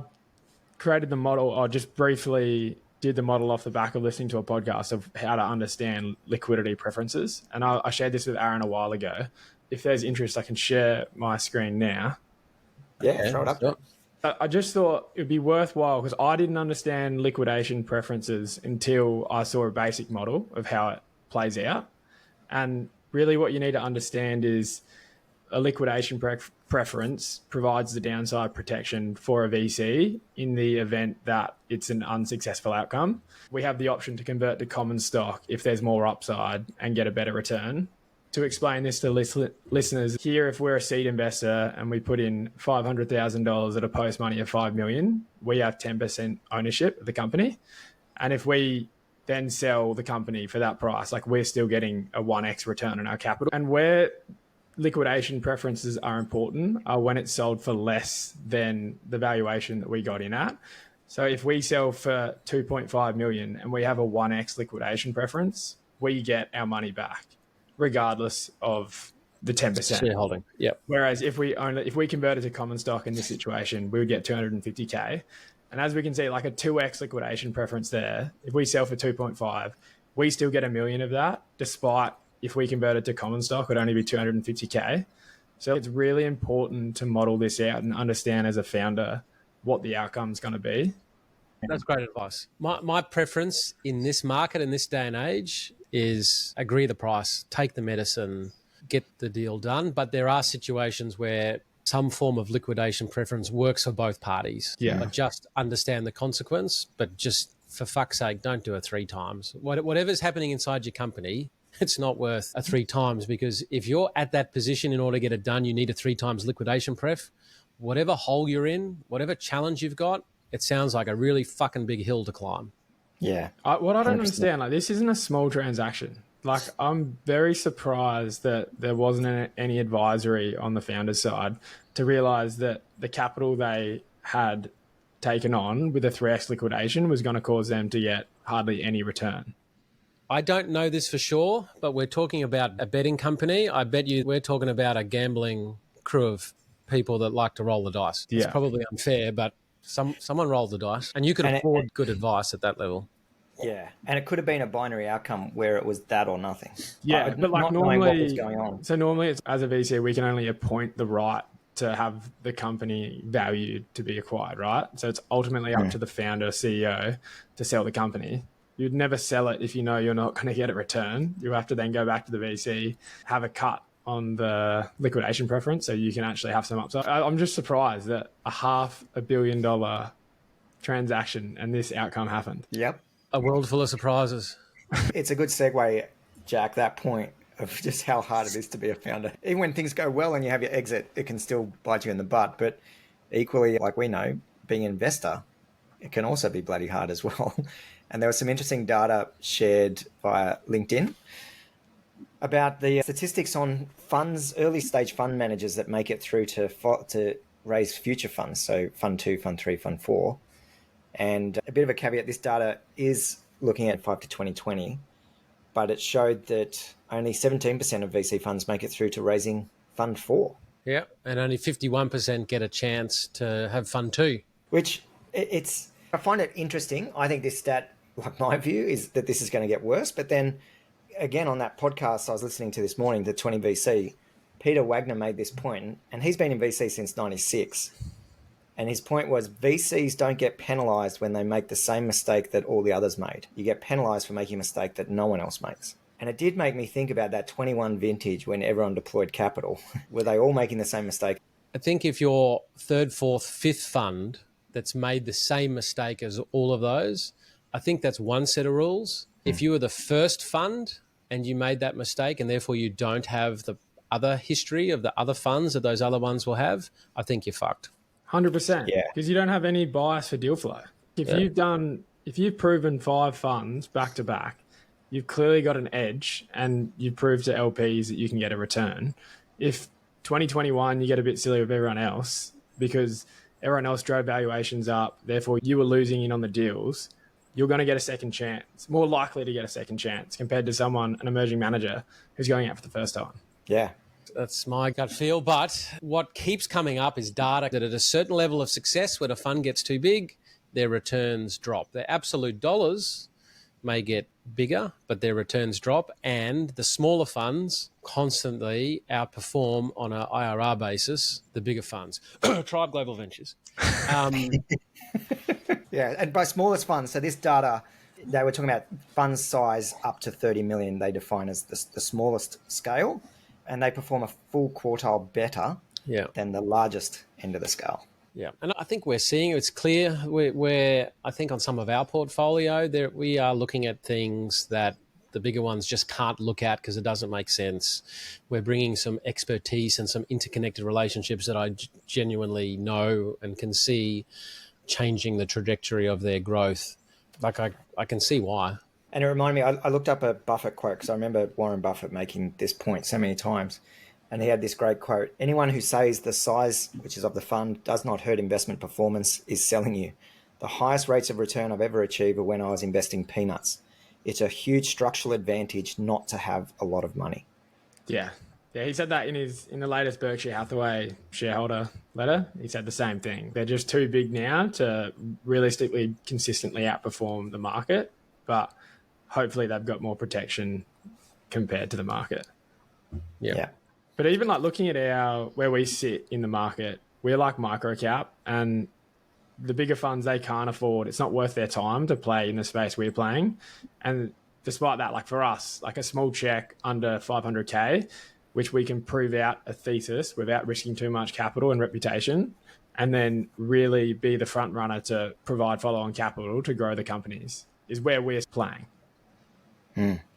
created the model. I just briefly did the model off the back of listening to a podcast of how to understand liquidity preferences. And I shared this with Aaron a while ago. If there's interest, I can share my screen now. Yeah, throw it up. I just thought it would be worthwhile because I didn't understand liquidation preferences until I saw a basic model of how it plays out. And really what you need to understand is a liquidation preference provides the downside protection for a VC in the event that it's an unsuccessful outcome. We have the option to convert to common stock if there's more upside and get a better return. To explain this to listeners, here, if we're a seed investor and we put in $500,000 at a post money of $5 million, we have 10% ownership of the company. And if we then sell the company for that price, like, we're still getting a 1x return on our capital. And where liquidation preferences are important are when it's sold for less than the valuation that we got in at. So if we sell for 2.5 million and we have a 1x liquidation preference, we get our money back, regardless of the 10% shareholding. Yep. Whereas if we converted to common stock in this situation, we would get 250K. And as we can see, like, a 2x liquidation preference there, if we sell for 2.5, we still get $1 million of that, despite if we converted to common stock, it would only be 250K. So it's really important to model this out and understand as a founder what the outcome is going to be. That's great advice. My preference in this market, in this day and age, is agree the price, take the medicine, get the deal done. But there are situations where some form of liquidation preference works for both parties. Yeah. But just understand the consequence, but just for fuck's sake, don't do it 3 times. Whatever's happening inside your company, it's not worth a 3 times, because if you're at that position, in order to get it done, you need a 3 times liquidation pref. Whatever hole you're in, whatever challenge you've got, it sounds like a really fucking big hill to climb. Yeah. What I don't understand, like, this isn't a small transaction. Like, I'm very surprised that there wasn't any advisory on the founder's side to realize that the capital they had taken on with a 3x liquidation was going to cause them to get hardly any return. I don't know this for sure, but we're talking about a betting company. I bet you we're talking about a gambling crew of people that like to roll the dice. Yeah. It's probably unfair, but someone rolled the dice, and you could afford good advice at that level. Yeah, and it could have been a binary outcome where it was that or nothing. Yeah, but like, not normally, knowing what was going on. So normally, it's, as a VC, we can only appoint the right to have the company valued to be acquired, right? So it's ultimately up to the founder, CEO, to sell the company. You'd never sell it if you know you're not going to get a return. You have to then go back to the VC, have a cut on the liquidation preference so you can actually have some upside. I'm just surprised that a $500 million transaction and this outcome happened. Yep. A world full of surprises. It's a good segue, Jack, that point of just how hard it is to be a founder. Even when things go well and you have your exit, it can still bite you in the butt. But equally, like we know, being an investor, it can also be bloody hard as well. And there was some interesting data shared via LinkedIn about the statistics on funds, early stage fund managers that make it through to raise future funds, so Fund 2, Fund 3, Fund 4. And a bit of a caveat, this data is looking at 5 to 2020, but it showed that only 17% of VC funds make it through to raising Fund 4. Yeah, and only 51% get a chance to have Fund 2. Which I find it interesting. I think this stat, like my view, is that this is going to get worse. But then again, on that podcast I was listening to this morning, the 20 VC, Peter Wagner made this point, and he's been in VC since 96. And his point was VCs don't get penalized when they make the same mistake that all the others made. You get penalized for making a mistake that no one else makes. And it did make me think about that 21 vintage when everyone deployed capital. Were they all making the same mistake? I think if your third, fourth, fifth fund that's made the same mistake as all of those, I think that's one set of rules. If you were the first fund and you made that mistake and therefore you don't have the other history of the other funds that those other ones will have, I think you're fucked. 100%. Yeah. Because you don't have any bias for deal flow. If you've proven 5 funds back to back, you've clearly got an edge and you prove to LPs that you can get a return. If 2021 you get a bit silly with everyone else because everyone else drove valuations up, therefore you were losing in on the deals, you're going to get a second chance, more likely to get a second chance compared to an emerging manager who's going out for the first time. Yeah. That's my gut feel. But what keeps coming up is data that at a certain level of success, when a fund gets too big, their returns drop. Their absolute dollars may get bigger, but their returns drop. And the smaller funds constantly outperform on an IRR basis the bigger funds. Tribe Global Ventures. Yeah, and by smallest funds, so this data, they were talking about fund size up to 30 million, they define as the smallest scale, and they perform a full quartile better than the largest end of the scale. Yeah, and I think we're seeing it's clear. We're I think on some of our portfolio, we are looking at things that the bigger ones just can't look at because it doesn't make sense. We're bringing some expertise and some interconnected relationships that I genuinely know and can see changing the trajectory of their growth. Like I can see why. And it reminded me, I looked up a Buffett quote because I remember Warren Buffett making this point so many times. And he had this great quote: anyone who says the size, which is of the fund, does not hurt investment performance is selling you. The highest rates of return I've ever achieved were when I was investing peanuts. It's a huge structural advantage not to have a lot of money. Yeah. Yeah, he said that in the latest Berkshire Hathaway shareholder letter. He said the same thing. They're just too big now to realistically consistently outperform the market, but hopefully they've got more protection compared to the market. Yeah. But even like looking at where we sit in the market, we're like micro cap, and the bigger funds, they can't afford, it's not worth their time to play in the space we're playing. And despite that, like for us, like a small check under 500K, which we can prove out a thesis without risking too much capital and reputation, and then really be the front runner to provide follow-on capital to grow the companies, is where we're playing.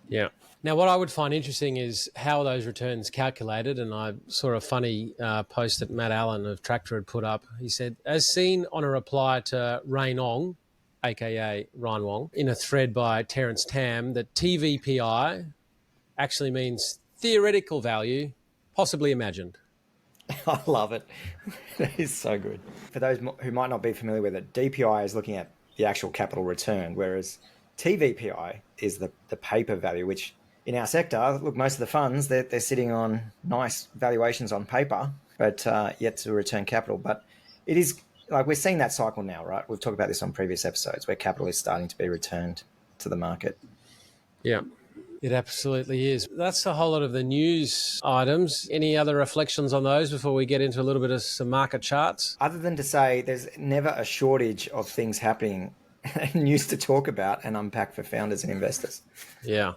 Yeah. Now, what I would find interesting is how those returns calculated, and I saw a funny post that Matt Allen of Tractor had put up. He said, as seen on a reply to Rain Ong, aka Ryan Wong, in a thread by Terence Tam, that TVPI actually means theoretical value, possibly imagined. I love it. That is so good. For those who might not be familiar with it, DPI is looking at the actual capital return, whereas TVPI is the paper value, which in our sector, look, most of the funds, they're sitting on nice valuations on paper, but yet to return capital. But it is like we're seeing that cycle now, right? We've talked about this on previous episodes where capital is starting to be returned to the market. Yeah. It absolutely is. That's a whole lot of the news items. Any other reflections on those before we get into a little bit of some market charts? Other than to say there's never a shortage of things happening and news to talk about and unpack for founders and investors. Yeah.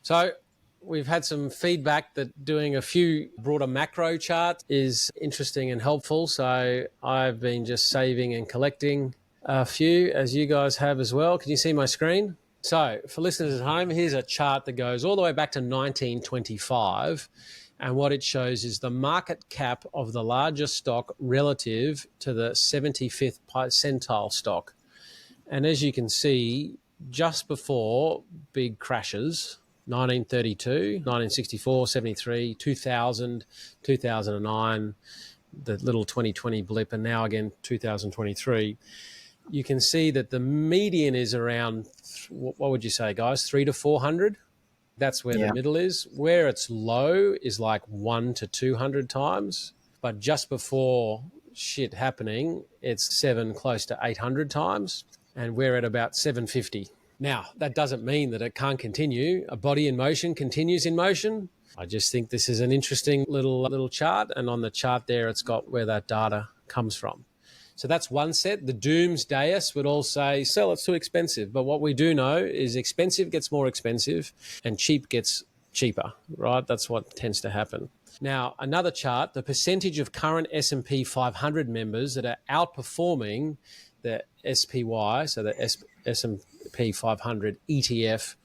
So we've had some feedback that doing a few broader macro charts is interesting and helpful. So I've been just saving and collecting a few, as you guys have as well. Can you see my screen? So for listeners at home, here's a chart that goes all the way back to 1925. And what it shows is the market cap of the largest stock relative to the 75th percentile stock. And as you can see, just before big crashes, 1932, 1964, 73, 2000, 2009, the little 2020 blip, and now again 2023, you can see that the median is around, what would you say, guys, 300 to 400? That's where the middle is. Where it's low is like 100 to 200 times, but just before shit happening, it's close to 800 times, and we're at about 750. Now, that doesn't mean that it can't continue. A body in motion continues in motion. I just think this is an interesting little chart, and on the chart there, it's got where that data comes from. So that's one set. The doomsdayers would all say, sell, it's too expensive. But what we do know is expensive gets more expensive and cheap gets cheaper, right? That's what tends to happen. Now, another chart, the percentage of current S&P 500 members that are outperforming the SPY, so the S&P 500 ETF,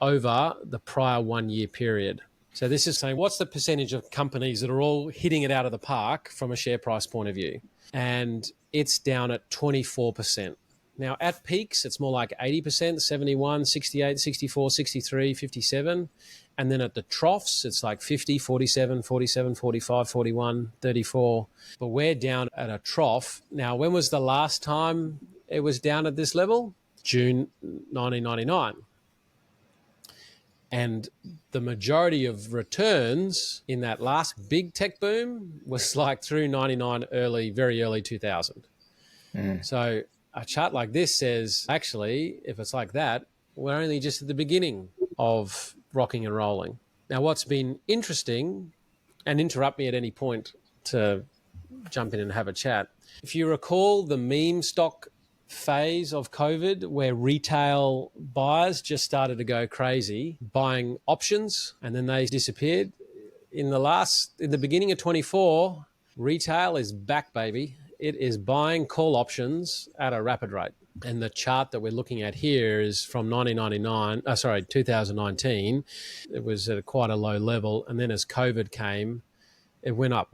over the prior 1 year period. So this is saying, what's the percentage of companies that are all hitting it out of the park from a share price point of view? And it's down at 24%. Now, at peaks, it's more like 80%, 71, 68, 64, 63, 57. And then at the troughs, it's like 50, 47, 47, 45, 41, 34. But we're down at a trough. Now, when was the last time it was down at this level? June 1999. And the majority of returns in that last big tech boom was like through 99, very early 2000. So a chart like this says, actually, if it's like that, we're only just at the beginning of rocking and rolling. Now, what's been interesting, and interrupt me at any point to jump in and have a chat. If you recall the meme stock phase of COVID, where retail buyers just started to go crazy buying options and then they disappeared. In the beginning of 24, retail is back, baby. It is buying call options at a rapid rate. And the chart that we're looking at here is from 2019. It was at quite a low level. And then as COVID came, it went up,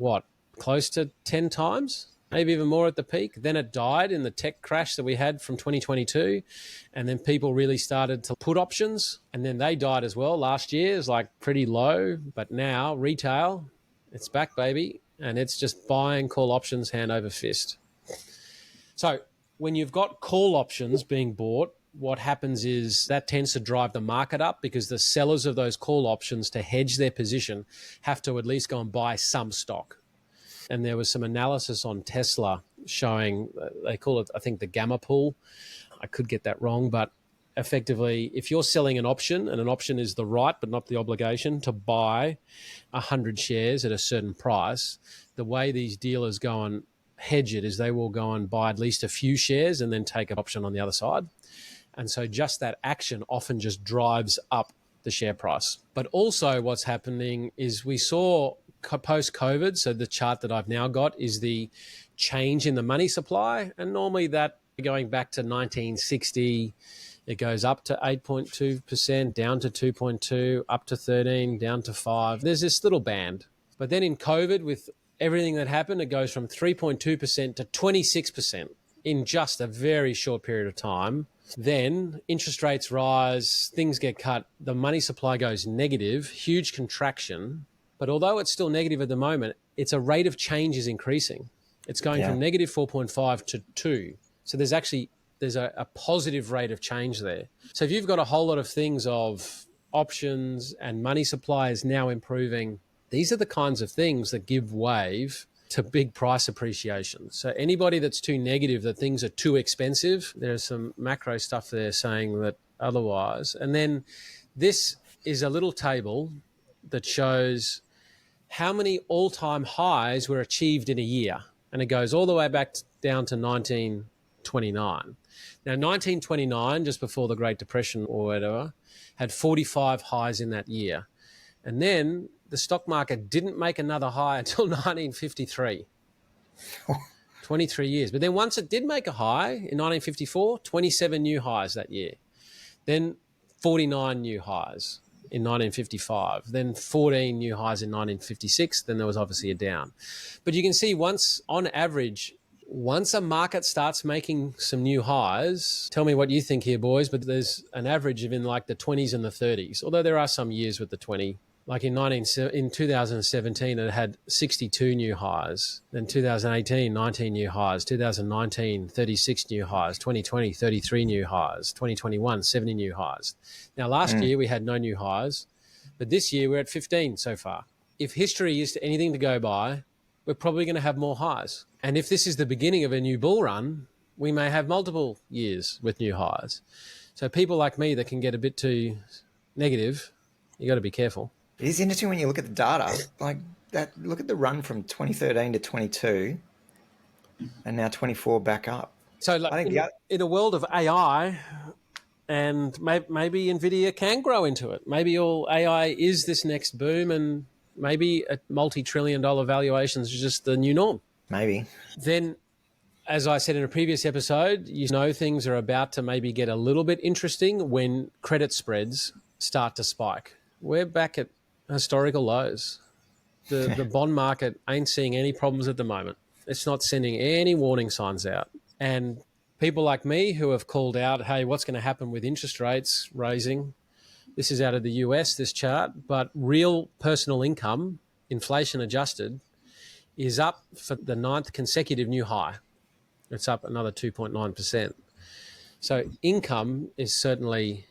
close to 10 times? Maybe even more at the peak. Then it died in the tech crash that we had from 2022. And then people really started to put options. And then they died as well. Last year is like pretty low. But now retail, it's back, baby. And it's just buying call options hand over fist. So when you've got call options being bought, what happens is that tends to drive the market up because the sellers of those call options, to hedge their position, have to at least go and buy some stock. And there was some analysis on Tesla showing, they call it, I think, the gamma pool. I could get that wrong, but effectively, if you're selling an option, and an option is the right but not the obligation to buy 100 shares at a certain price, the way these dealers go and hedge it is they will go and buy at least a few shares and then take an option on the other side. And so just that action often just drives up the share price. But also what's happening is we saw post-COVID, so the chart that I've now got is the change in the money supply. And normally that, going back to 1960, it goes up to 8.2%, down to 2.2, up to 13, down to 5. There's this little band. But then in COVID, with everything that happened, it goes from 3.2% to 26% in just a very short period of time. Then interest rates rise, things get cut, the money supply goes negative, huge contraction. But although it's still negative at the moment, its a rate of change is increasing. It's going from negative 4.5 to 2. So there's a positive rate of change there. So if you've got a whole lot of things of options and money supply is now improving, these are the kinds of things that give wave to big price appreciation. So anybody that's too negative, that things are too expensive, there's some macro stuff there saying that otherwise. And then this is a little table that shows how many all-time highs were achieved in a year. And it goes all the way back down to 1929. Now, 1929, just before the Great Depression or whatever, had 45 highs in that year. And then the stock market didn't make another high until 1953. 23 years. But then once it did make a high in 1954, 27 new highs that year. Then 49 new highs in 1955, then 14 new highs in 1956, then there was obviously a down. But you can see once a market starts making some new highs, tell me what you think here, boys, but there's an average of in like the 20s and the 30s, although there are some years with the 20 Like in 2017, it had 62 new highs. Then 2018, 19 new highs. 2019, 36 new highs. 2020, 33 new highs. 2021, 70 new highs. Now, last year we had no new highs, but this year we're at 15 so far. If history is anything to go by, we're probably going to have more highs. And if this is the beginning of a new bull run, we may have multiple years with new highs. So people like me that can get a bit too negative, you got to be careful. It is interesting when you look at the data, like that. Look at the run from 2013 to 22, and now 24 back up. So like in a world of AI, and maybe NVIDIA can grow into it. Maybe all AI is this next boom, and maybe a multi-trillion-dollar valuations is just the new norm. Maybe. Then, as I said in a previous episode, you know things are about to maybe get a little bit interesting when credit spreads start to spike. We're back at historical lows. The bond market ain't seeing any problems at the moment. It's not sending any warning signs out. And people like me who have called out, hey, what's going to happen with interest rates raising? This is out of the US, this chart, but real personal income, inflation adjusted, is up for the 9th consecutive new high. It's up another 2.9%. So income is certainly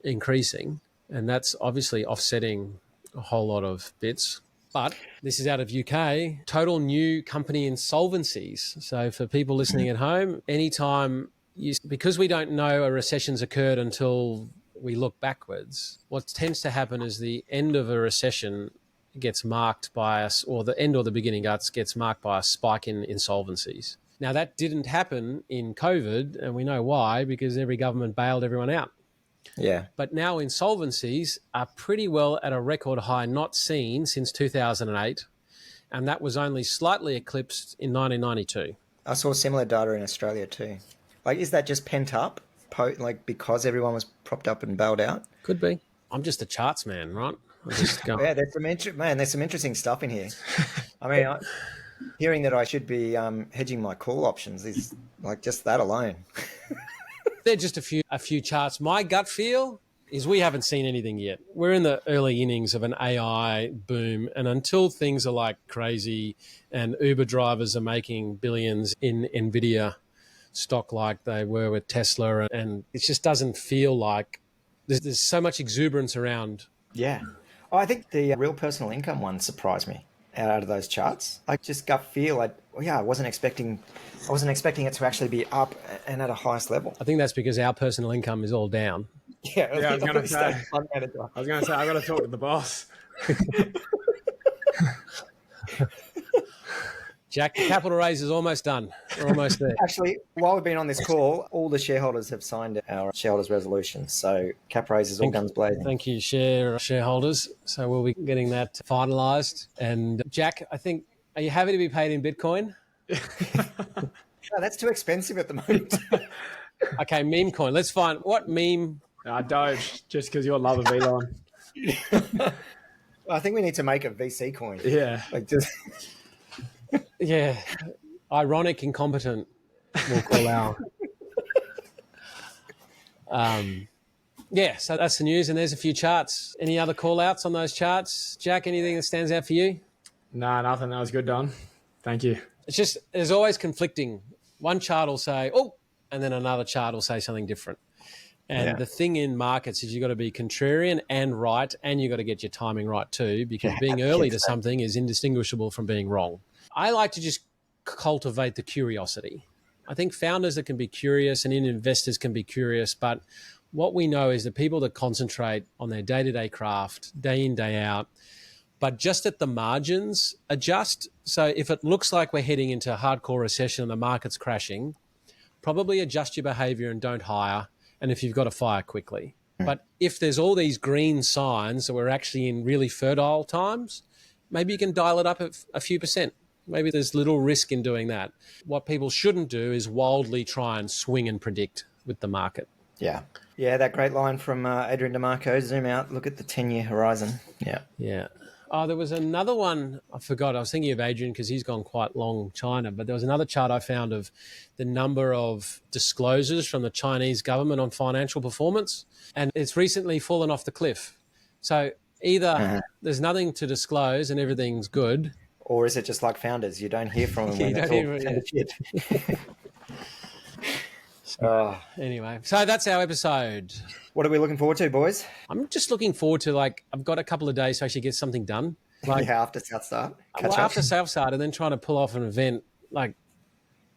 increasing, and that's obviously offsetting a whole lot of bits. But this is out of UK, total new company insolvencies. So for people listening at home, anytime because we don't know a recession's occurred until we look backwards, what tends to happen is the end of a recession gets marked by us, or the end or the beginning gets marked by a spike in insolvencies. Now, that didn't happen in COVID, and we know why, because every government bailed everyone out. Yeah. But now insolvencies are pretty well at a record high not seen since 2008, and that was only slightly eclipsed in 1992. I saw similar data in Australia too. Like, is that just pent up, like because everyone was propped up and bailed out? Could be. I'm just a charts man, right? Yeah, there's some interesting stuff in here. I mean, hearing that I should be hedging my call options is like just that alone. They're just a few charts. My gut feel is we haven't seen anything yet. We're in the early innings of an AI boom, and until things are like crazy and Uber drivers are making billions in NVIDIA stock like they were with Tesla, and it just doesn't feel like there's so much exuberance around. Yeah. Oh, I think the real personal income one surprised me out of those charts. I just gut feel I wasn't expecting it to actually be up and at a highest level. I think that's because our personal income is all down. Yeah, I was going to say, I got to talk to the boss. Jack, the capital raise is almost done. We're almost there. Actually, while we've been on this call, all the shareholders have signed our shareholders' resolution. So cap raise is all guns blazing. Thank you, shareholders. So we'll be getting that finalised. And Jack, are you happy to be paid in Bitcoin? No, that's too expensive at the moment. Okay, meme coin. Let's find what meme. Doge, just because your love of Elon. I think we need to make a VC coin. Yeah. Like just... Yeah. Ironic, incompetent, we'll call our. Yeah, so that's the news, and there's a few charts. Any other call-outs on those charts? Jack, anything that stands out for you? No, nothing. That was good, Don. Thank you. It's just there's always conflicting. One chart will say, oh, and then another chart will say something different. And the thing in markets is you've got to be contrarian and right, and you've got to get your timing right too, because being early to something is indistinguishable from being wrong. I like to just cultivate the curiosity. I think founders that can be curious and investors can be curious, but what we know is the people that concentrate on their day-to-day craft, day in, day out, but just at the margins adjust. So if it looks like we're heading into a hardcore recession and the market's crashing, probably adjust your behavior and don't hire. And if you've got to fire quickly. But if there's all these green signs that we're actually in really fertile times, maybe you can dial it up a few percent. Maybe there's little risk in doing that. What people shouldn't do is wildly try and swing and predict with the market. Yeah. Yeah, that great line from Adrian DeMarco, zoom out, look at the 10-year horizon. Yeah. Yeah. Oh, there was another one. I forgot. I was thinking of Adrian because he's gone quite long China, but there was another chart I found of the number of disclosures from the Chinese government on financial performance, and it's recently fallen off the cliff. So either there's nothing to disclose and everything's good, or is it just like founders? You don't hear from them when it's all shit. Anyway, so that's our episode. What are we looking forward to, boys? I'm just looking forward to, like, I've got a couple of days to actually get something done. Like, After Southstart. After Southstart, and then trying to pull off an event, like,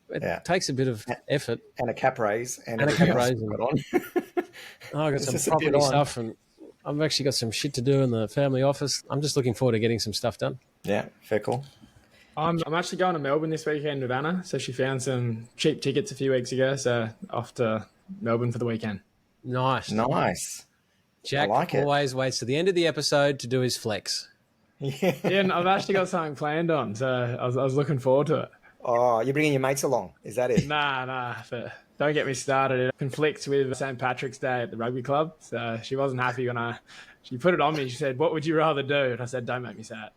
it takes a bit of effort. And a cap raise. And a cap raise. I got It's some property stuff, and I've actually got some shit to do in the family office. I'm just looking forward to getting some stuff done. Yeah, fair call. I'm actually going to Melbourne this weekend with Anna. So she found some cheap tickets a few weeks ago. So off to Melbourne for the weekend. Nice. Jack always waits to the end of the episode to do his flex. Yeah, and I've actually got something planned on. So I was looking forward to it. Oh, you're bringing your mates along? Is that it? Nah. But don't get me started. It conflicts with St. Patrick's Day at the rugby club. So she wasn't happy when she put it on me. She said, "What would you rather do?" And I said, "Don't make me sad."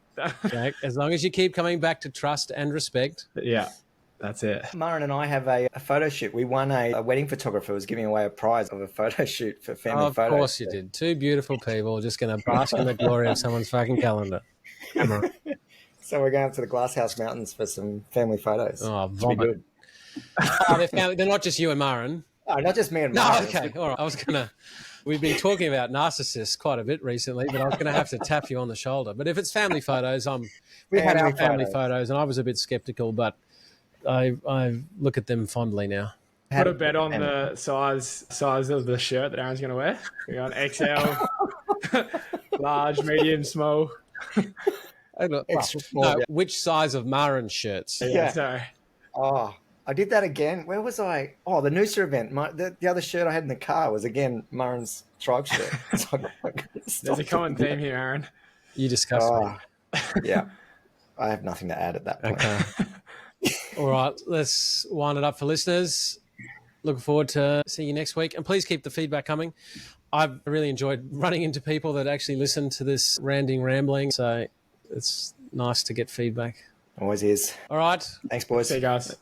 Jack, as long as you keep coming back to trust and respect. Yeah, that's it. Maren and I have a photo shoot. We won a wedding photographer was giving away a prize of a photo shoot for family photos. Of course you did. Two beautiful people just going to bask in the glory of someone's fucking calendar. So we're going up to the Glasshouse Mountains for some family photos. Oh, vomit. They're not just you and Maren. Oh, not just me and Maren. No, okay. All right. We've been talking about narcissists quite a bit recently, but I was going to have to tap you on the shoulder. But if it's family photos, we had our family photos, and I was a bit skeptical, but I look at them fondly now. Put a bet on the size of the shirt that Aaron's going to wear. We got XL, large, medium, small. Extra small. No, which size of Maren's shirts? Yeah. Sorry. Oh, I did that again. Where was I? Oh, the Noosa event. The other shirt I had in the car was, again, Maren's Tribe shirt. There's a common theme here, Aaron. You discussed me. Yeah. I have nothing to add at that point. Okay. All right. Let's wind it up for listeners. Looking forward to seeing you next week. And please keep the feedback coming. I've really enjoyed running into people that actually listen to this rambling. So it's nice to get feedback. Always is. All right. Thanks, boys. See you guys.